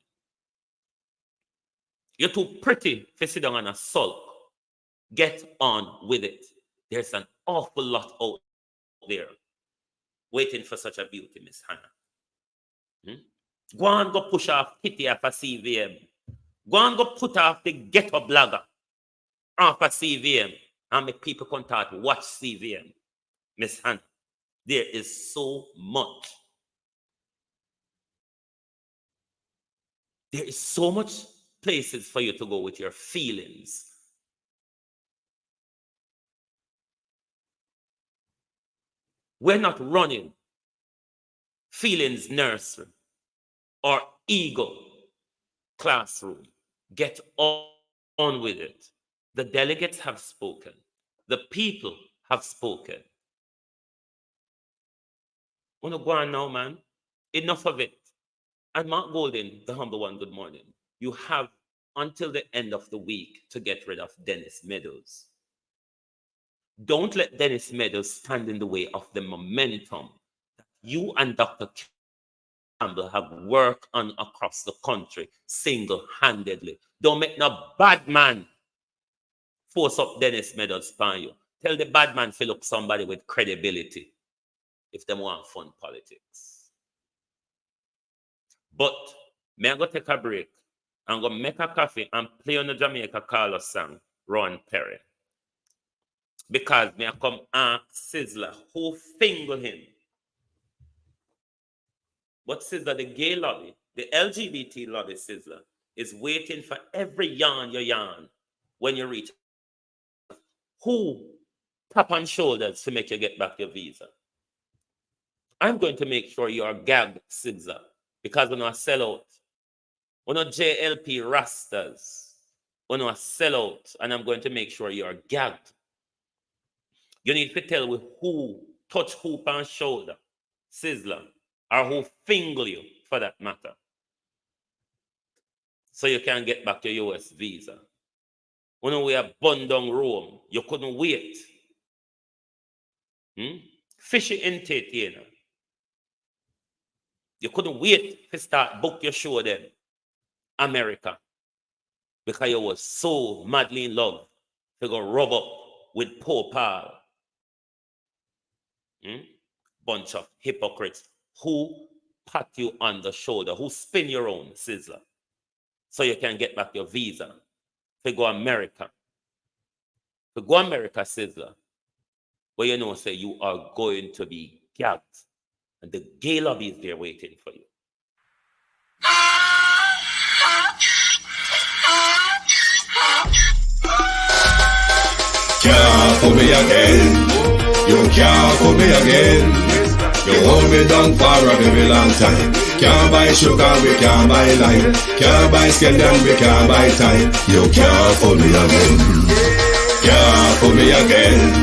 You're too pretty to sit down and sulk. Get on with it. There's an awful lot out there waiting for such a beauty, Miss Hannah. Go and go push off Kitty off a CVM. Go and go put off the ghetto blogger off a CVM and make people contact watch CVM. Miss Hannah, there is so much. There is so much places for you to go with your feelings. We're not running feelings nursery or ego classroom. Get on with it. The delegates have spoken. The people have spoken. Wanna go on now, man? Enough of it. And Mark Golden, the humble one, good morning. You have until the end of the week to get rid of Dennis Meadows. Don't let Dennis Meadows stand in the way of the momentum that you and Dr. Campbell have worked on across the country single-handedly. Don't make no bad man force up Dennis Meadows upon you. Tell the bad man to look somebody with credibility if they want fun politics. But may I go take a break and go make a coffee and play on the Jamaica Carlos song, Ron Perry. Because may I come ask Sizzler who fingered him. But Sizzler, the gay lobby, the LGBT lobby, Sizzler, is waiting for every yarn you yarn when you reach. Who tap on shoulders to make you get back your visa? I'm going to make sure you are gagged, Sizzler, because we're not sellout. We're not JLP Rastas. We're not sellout, and I'm going to make sure you are gagged. You need to tell me who touch who on shoulder, Sizzler, or who finger you for that matter. So you can get back your US visa. When we are burned down Rome, you couldn't wait. Fishy entertainer. You couldn't wait to start book your show then, America. Because you was so madly in love to go rub up with Pope Paul. Bunch of hypocrites. who pat you on the shoulder, who spin your own sizzler, so you can get back your visa to go America. To go America, sizzler, where you know, say you are going to be gagged. And the gay lobby is there waiting for you. Can't fool me again. You can't fool me again. You hold me down for a very long time. Can't buy sugar, we can't buy lime. Can't buy scallion, we can't buy time. You can't fool me again. Can't fool me again.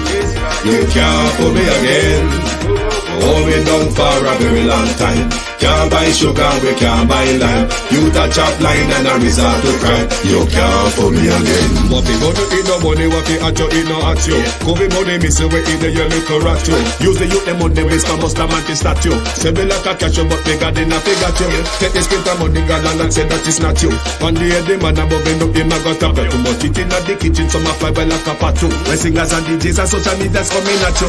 You can't fool me again. Hold me down for a very long time. Can't buy sugar, we can't buy lime. You touch up line and a resort to crime. You can't fool me again. What people do in no money, what they at you in no at you. Covid money miss away in the your little rat you. Use the youth them on the waste and must a man to statue. Say me like a catch you, but bigger than a figure you. Take the spit of money, girl, and say that it's not you. On the head, the man above end up him, I got a bet too much. It in the kitchen, some a fly by like a pat too. When singers and DJs and social media's coming at you.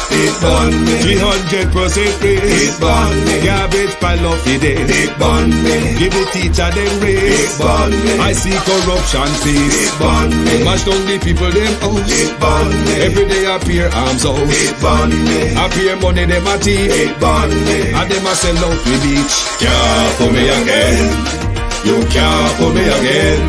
It burn me 300% raise. It burn me garbage pile of the day. It burn me give the teacher them raise. It burn me I see corruption face. It burn me mash down the people them house. It burn me every day appear arms out. It burn me appear money them a thief. It burn me and them a sell out the beach. Can't fool me again. You can't fool me again.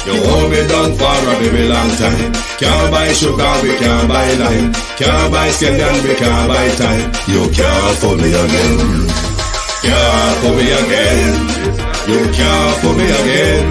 You hold me down for a very long time. Can't buy sugar, we can't buy lime. Can't buy scallion, we can't buy time. You can't fool me again. Can't fool me again. You can't fool me again.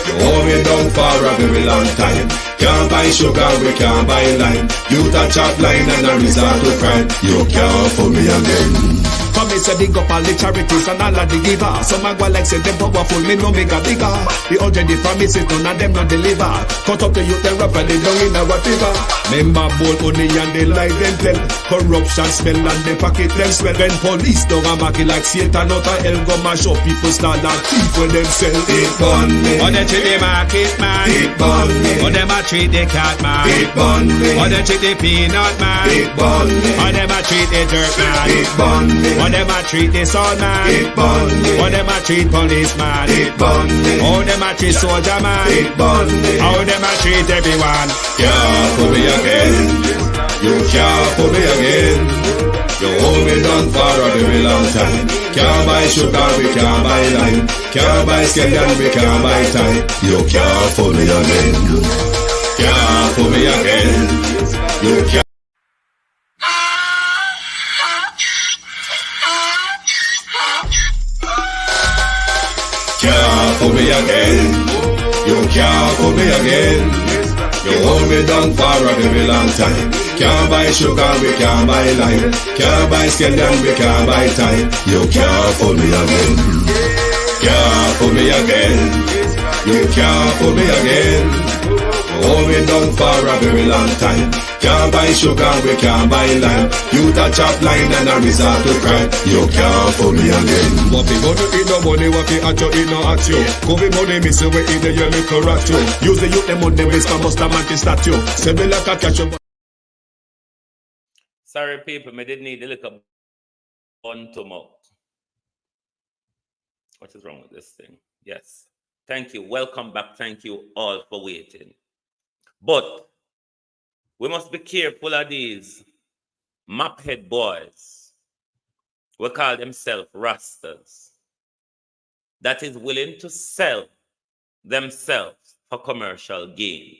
You hold me down for a very long time. Can't buy sugar, we can't buy lime. You touch up line and a resort to crime. You can't fool me again. Come me say dig up all the charities and all of the giver. Some a go like say them powerful, me no make a bigger. The already promises none of them not deliver. Cut up the youth them rap and they down in a whatever. Member bold money and they lie them tell. Corruption smell and they pocket them swell. When police don't a market like Satan out of hell go mash up people start and thief when them sell. It burn me. Or they treat the market man. It burn me. Or them a treat the cat man. It burn me. Or they treat the peanut man. It burn me. Or them a treat the dirt man. It burn me. Or them a treat the son man. It burn me. Or them a treat policeman. It burn me. Or them a treat soldier man. It burn me. How them a treat everyone. Can't fool me again. You can't fool me again. You hold me down for a very long time. Can't buy sugar, we can't buy lime. Can't buy scallion, we can't buy time. You can't fool me again. Can't fool me again. You can't. Can't fool me again. You can't fool me again. You hold me down for a very long time. Can't buy sugar, we can't buy lime. Can't buy scallion, we can't buy time. You can't fool me again. Can't fool me again. You can't fool me again. Hold me down for a very long time. Can't buy sugar, we can't buy lime. You touch up line and a resort to crime. You can't fool me again. What people do in no money, what they at you in no at you. Covid money miss away in the your little rat you. Use the youth them on the waste and must a man to statue. Say me like a catch up. Sorry, people, me did need a little bun to mouth. What is wrong with this thing? Yes. Thank you. Welcome back. Thank you all for waiting. But we must be careful of these maphead boys. We call themselves rastas. That is willing to sell themselves for commercial gain.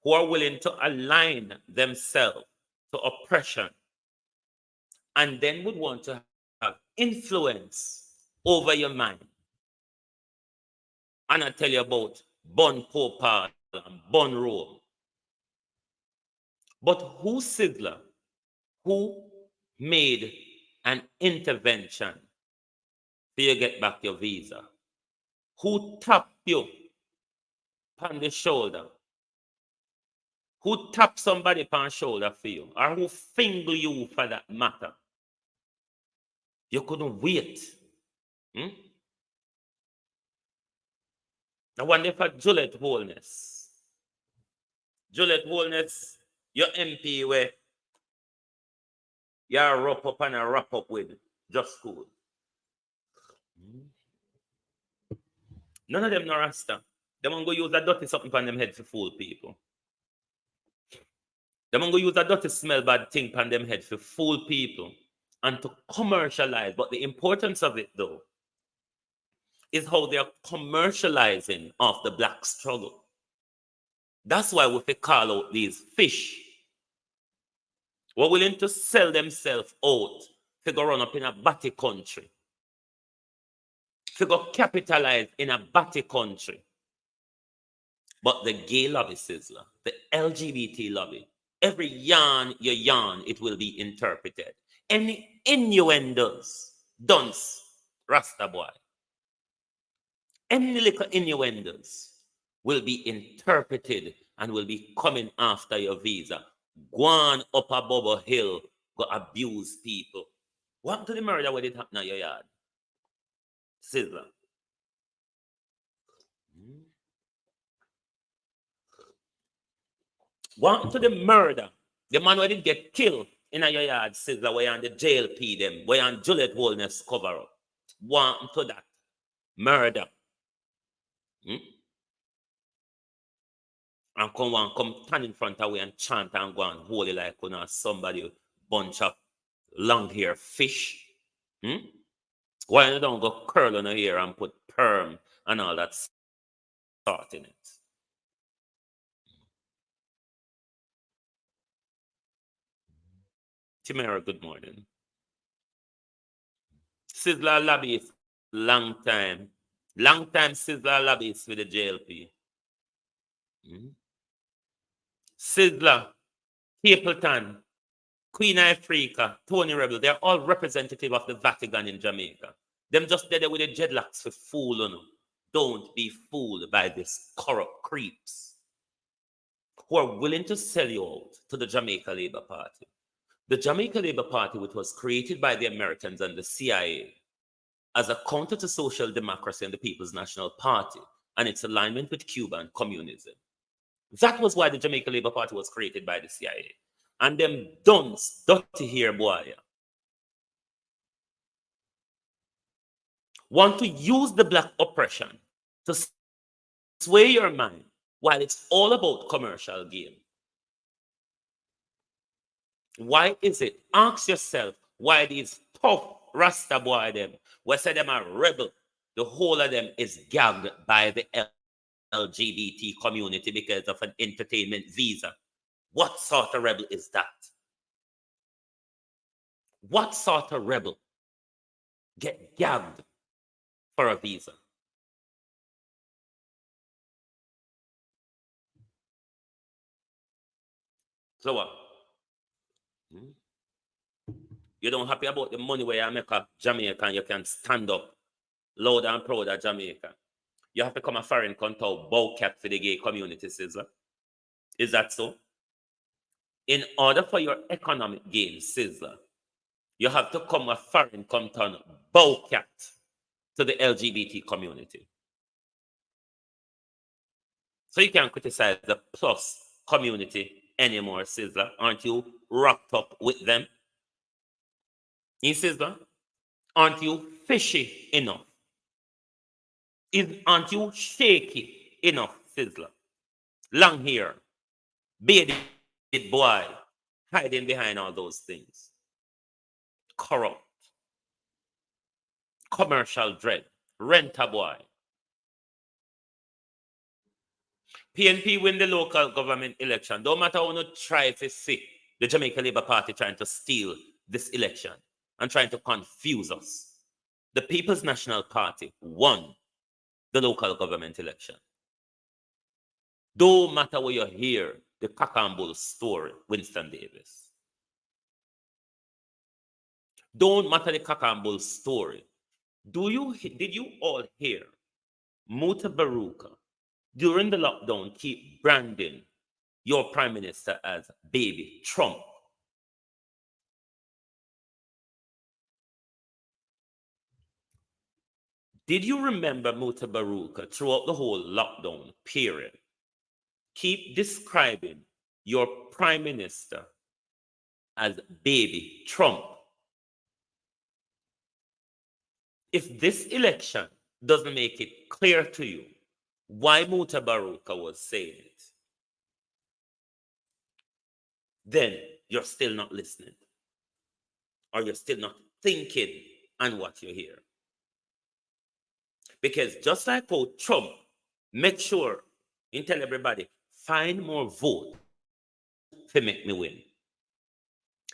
Who are willing to align themselves to oppression and then would want to have influence over your mind. And I tell you about Bun Popal and Bun Roll. But who Sizzler, who made an intervention for you get back your visa? Who tapped you on the shoulder? Who tapped somebody on the shoulder for you? Or who finger you for that matter? You couldn't wait. I wonder for Juliet Holness. Juliet Holness, your MP where You wrap up and wrap up with just school. None of them no rasta. Them want go use that dirty something on them head to fool people. Them want go use that dirty smell bad thing on them head to fool people and to commercialize. But the importance of it though is how they are commercializing of the black struggle. That's why we call out these fish. We're willing to sell themselves out to go run up in a batty country. To go capitalize in a batty country. But the gay lobby, Sizzler, the LGBT lobby, every yarn you yarn, it will be interpreted. Any innuendos, dunce, Rasta boy. Any little innuendos will be interpreted and will be coming after your visa. Go on up above a hill, go abuse people. What to the murder when it happened in your yard? Sizzler. What to the murder? The man who didn't get killed in your yard, Sizzler, where you on the jail P them, where you on Juliet Wellness cover up. What to that? Murder. And come stand in front of we and chant and go and holy like somebody bunch of long hair fish. Why you don't go curl on your hair and put perm and all that sort in it? Chimera, good morning. Sizzler lobbyist, long time. Long time Sizzler lobbyist with the JLP. Sizzler, Stapleton, Queen Africa, Tony Rebel, they're all representative of the Vatican in Jamaica. Them just there with the dreadlocks for fool on them. Don't be fooled by these corrupt creeps who are willing to sell you out to the Jamaica Labour Party. The Jamaica Labour Party, which was created by the Americans and the CIA as a counter to social democracy and the People's National Party and its alignment with Cuban communism. That was why the Jamaica Labour Party was created by the CIA. And them dunce, dirty hair boy, want to use the black oppression to sway your mind while it's all about commercial gain. Why is it? Ask yourself why these tough Rasta boy them, we say them are rebel, the whole of them is gagged by the LGBT community because of an entertainment visa. What sort of rebel is that? What sort of rebel get gagged for a visa? So what? You don't happy about the money where you make a Jamaica and you can stand up loud and proud of Jamaica. You have to become a foreign country bowcat for the gay community, Sizzler. Is that so? In order for your economic gain, Sizzler, you have to come a foreign country bowcat to the LGBT community. So you can't criticize the plus community anymore, Sizzler. Aren't you wrapped up with them? Sizzler, aren't you fishy enough? Aren't you shaky enough, Sizzler? Long hair, bearded boy, hiding behind all those things. Corrupt, commercial dread, renter boy. PNP win the local government election. Don't matter how you try to see the Jamaica Labour Party trying to steal this election and trying to confuse us. The People's National Party won the local government election. Don't matter where you hear the cock and bull story, Winston Davis. Don't matter the cock and bull story. Did you all hear Muta Baruka during the lockdown keep branding your prime minister as baby Trump? Did you remember Muta Baruka throughout the whole lockdown period keep describing your prime minister as baby Trump. If this election doesn't make it clear to you why Mutabaruka was saying it, then you're still not listening, or you're still not thinking on what you hear. Because just like how Trump make sure and tell everybody, find more vote to make me win.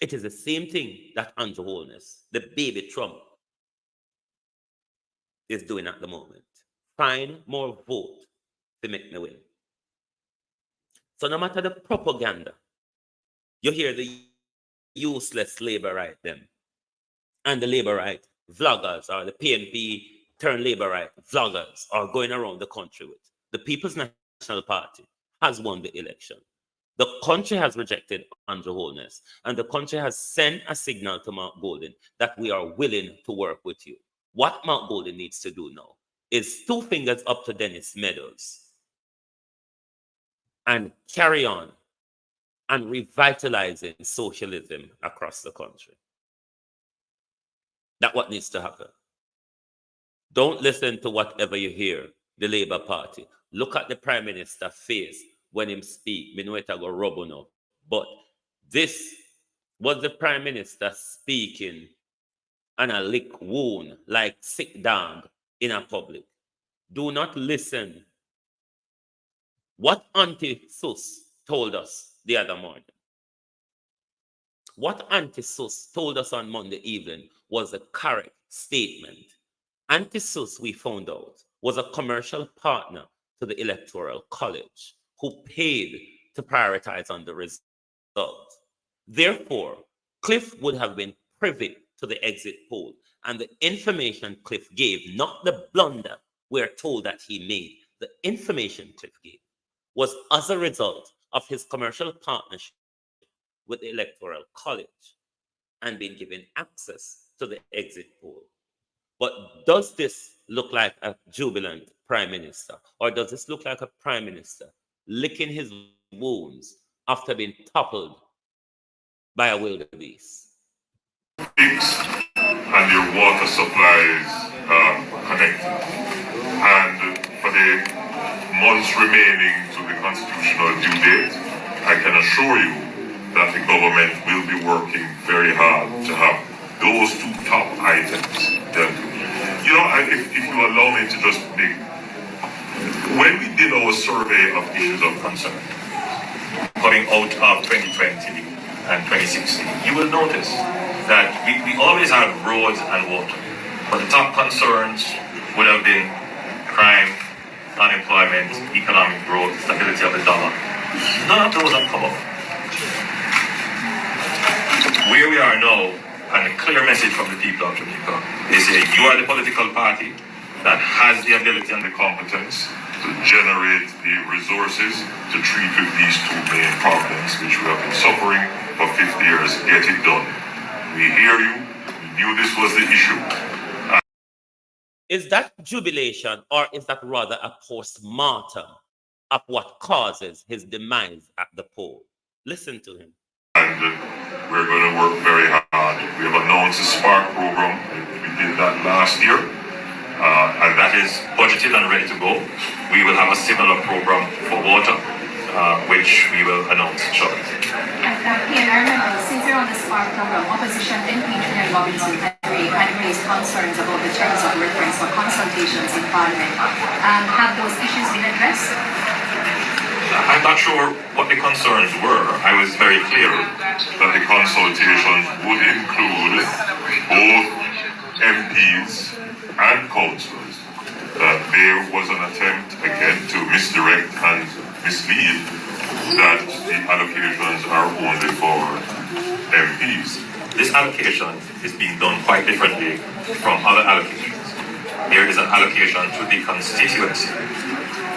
It is the same thing that Andrew Holness, the baby Trump, is doing at the moment. Find more vote to make me win. So no matter the propaganda, you hear the useless labor right them and the labor right vloggers, or the PNP turned labor right vloggers are going around the country with. The People's National Party has won the election. The country has rejected Andrew Holness, and the country has sent a signal to Mark Golden that we are willing to work with you. What Mark Golden needs to do now is 2 fingers up to Dennis Meadows and carry on and revitalizing socialism across the country. That's what needs to happen. Don't listen to whatever you hear, the Labour Party. Look at the Prime Minister's face when him speak. Me know it go rub no. But this was the Prime Minister speaking and a lick wound, like sick dog in a public. Do not listen. What Auntie Sus told us the other morning, what Auntie Sus told us on Monday evening was a correct statement. Auntie Sus, we found out, was a commercial partner to the Electoral College who paid to prioritize on the results. Therefore, Cliff would have been privy to the exit poll, and the information Cliff gave, not the blunder we're told that he made, the information Cliff gave was as a result of his commercial partnership with the Electoral College and being given access to the exit poll. But does this look like a jubilant Prime Minister, or does this look like a Prime Minister licking his wounds after being toppled by a wildebeest? And your water supplies connected. And for the months remaining to the constitutional due date, I can assure you that the government will be working very hard to have those 2 top items dealt with. You know, if you allow me to just make, when we did our survey of issues of concern coming out of 2020 and 2016, you will notice that we always had roads and water, but the top concerns would have been crime, unemployment, economic growth, stability of the dollar. None of those have come up. Where we are now, and a clear message from the people of Jamaica, they say you are the political party that has the ability and the competence to generate the resources to treat with these 2 main problems which we have been suffering for 50 years. Get it done. We hear you. We knew this was the issue. Is that jubilation, or is that rather a post-mortem of what causes his demise at the poll? Listen to him. And we're going to work very hard. We have announced the Spark program. We did that last year. And that is budgeted and ready to go. We will have a similar program for water, which we will announce shortly. And I remember, since you're on the Spark program, opposition MP and Robinson had raised concerns about the terms of reference for consultations in Parliament. Have those issues been addressed? I'm not sure what the concerns were. I was very clear that the consultations would include both MPs and councillors. That there was an attempt, again, to misdirect and mislead that the allocations are only for MPs. This allocation is being done quite differently from other allocations. There is an allocation to the constituency,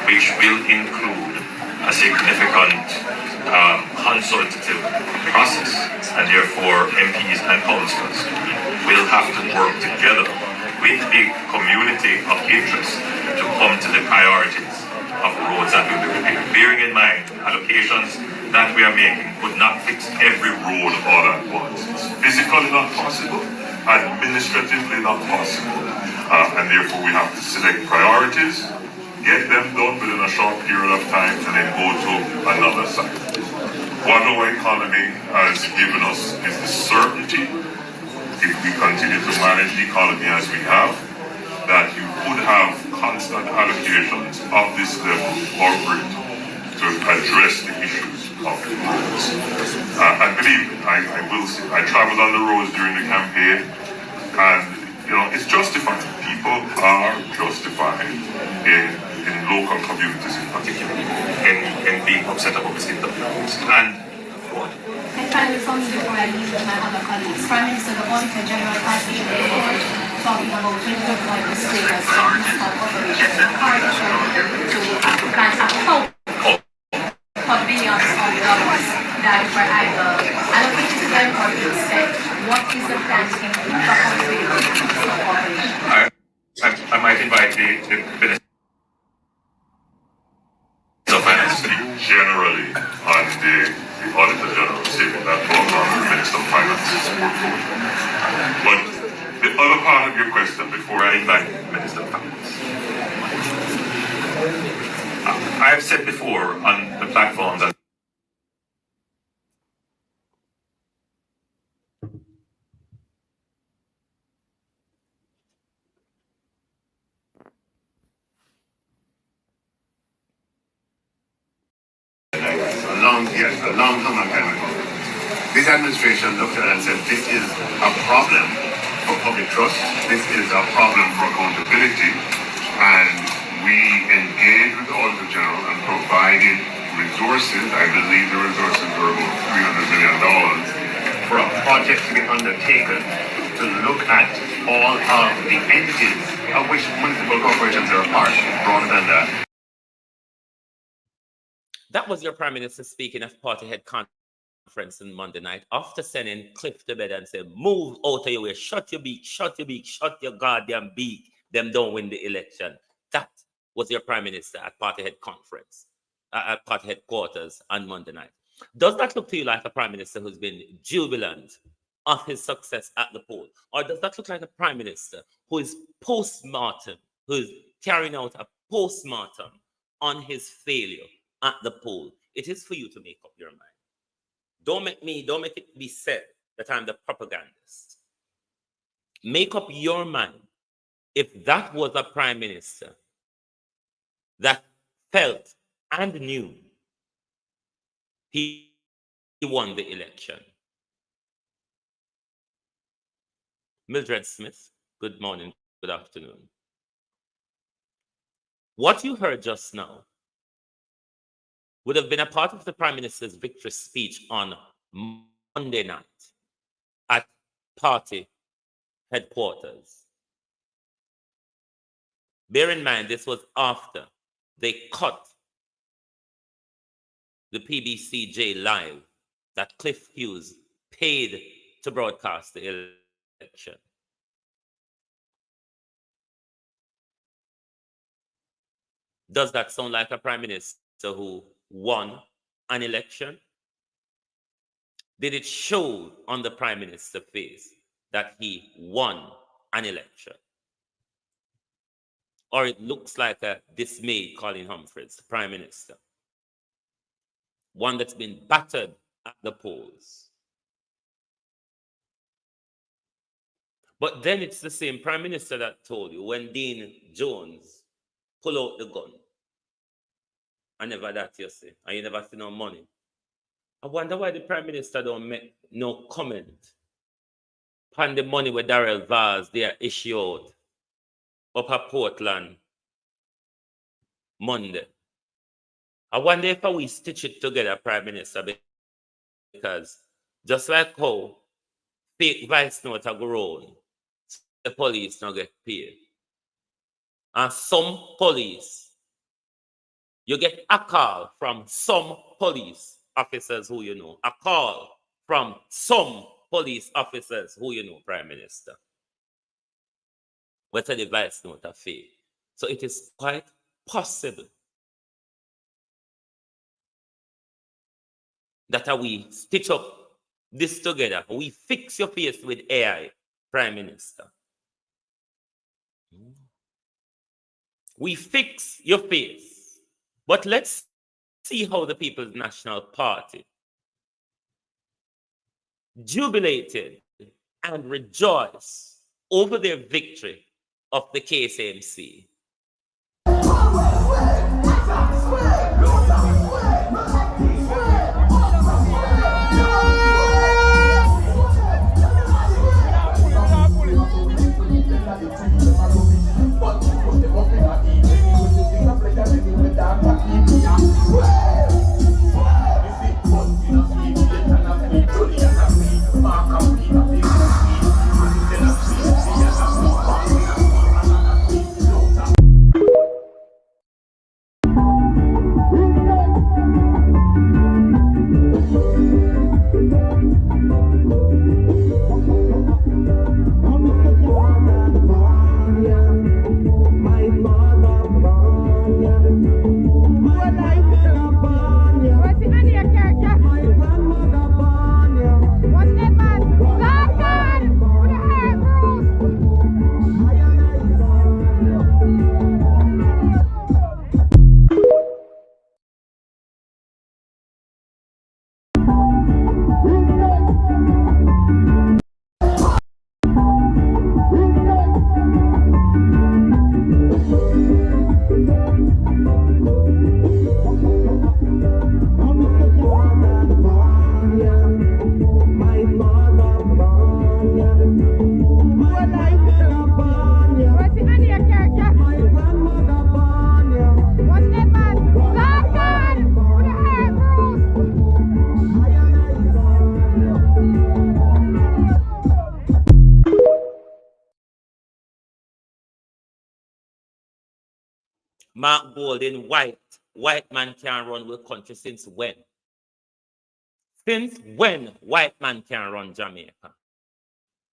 which will include a significant consultative process, and therefore MPs and councillors will have to work together with the community of interest to come to the priorities of roads that will be repaired. Bearing in mind, allocations that we are making could not fix every road all at once. It's physically not possible, administratively not possible, and therefore we have to select priorities, get them done within a short period of time, and then go to another site. What our economy has given us is the certainty, if we continue to manage the economy as we have, that you could have constant allocations of this level or greater to address the issues of the roads. And believe me, I will say, I traveled on the roads during the campaign, and it's justified. People are justified in local communities in particular in being upset about the state of the roads. And finally, from me before I leave with my other colleagues, Prime Minister, the Auditor General has been report talking about Clinton the status of municipal corporations in partnership to plan a hope for billions of dollars that were either allocated to them or being spent. What is the plan to improve accountability of municipal corporations? I might invite the Minister of Finance to speak generally on the Auditor General statement that falls on the Minister of Finance. But the other part of your question, before I invite the Minister of Finance, I've said before on the platform that a long time ago. This administration looked at it and said, this is a problem for public trust, this is a problem for accountability, and we engaged with the Auditor General and provided resources. I believe the resources were about $300 million for a project to be undertaken to look at all of the entities of which municipal corporations are a part, broader than that. That was your Prime Minister speaking at party head conference on Monday night after sending Cliff to bed and said, move out of your way, shut your beak, shut your goddamn beak, them don't win the election. That was your Prime Minister at party head conference, at party headquarters on Monday night. Does that look to you like a Prime Minister who's been jubilant of his success at the poll? Or does that look like a Prime Minister who is post-mortem, who is carrying out a post-mortem on his failure at the poll? It is for you to make up your mind. Don't make it be said that I'm the propagandist. Make up your mind if that was a Prime Minister that felt and knew he won the election. Mildred Smith, good morning, good afternoon. What you heard just now would have been a part of the Prime Minister's victory speech on Monday night at party headquarters. Bear in mind, this was after they cut the PBCJ live that Cliff Hughes paid to broadcast the election. Does that sound like a Prime Minister who won an election? Did it show on the Prime Minister's face that he won an election? Or it looks like a dismayed Colin Humphreys, Prime Minister, one that's been battered at the polls. But then it's the same Prime Minister that told you when Dean Jones pull out the gun. I never that you see, and you never see no money. I wonder why the Prime Minister don't make no comment on the money with Darrell Vaz they are issued up at Portland Monday. I wonder if we stitch it together, Prime Minister, because just like how fake vice notes are grown, the police not get paid. And some police, you get a call from some police officers who you know, a call from some police officers who you know, Prime Minister. Whether the vice note are fake. So it is quite possible that we stitch up this together. We fix your face with AI, Prime Minister. We fix your face. But let's see how the People's National Party jubilated and rejoiced over their victory of the KSMC. Mark Golden, white man can't run with country since when? Since when white man can run Jamaica?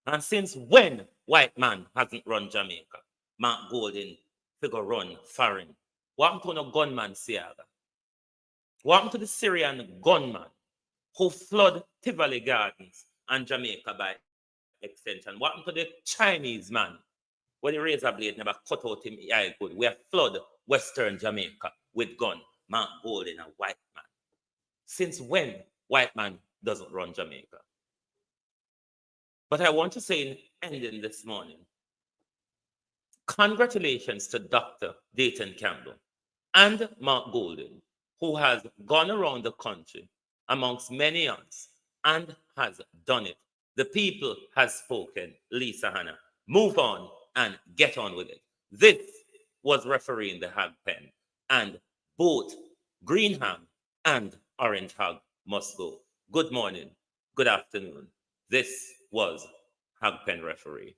And since when white man hasn't run Jamaica? Mark Golden figure run foreign. What happened to no gunman, Siaga? What happened to the Syrian gunman who flood Tivoli Gardens and Jamaica by extension? What happened to the Chinese man when the razor blade never cut out him eye good? We have flood Western Jamaica with gun. Mark Golden, a white man. Since when white man doesn't run Jamaica? But I want to say in ending this morning, congratulations to Dr. Dayton Campbell and Mark Golden, who has gone around the country amongst many others and has done it. The people has spoken, Lisa Hanna. Move on and get on with it. This was refereeing the Hag Pen, and both Green Ham and Orange Hag must go. Good morning, good afternoon. This was Hag Pen Referee.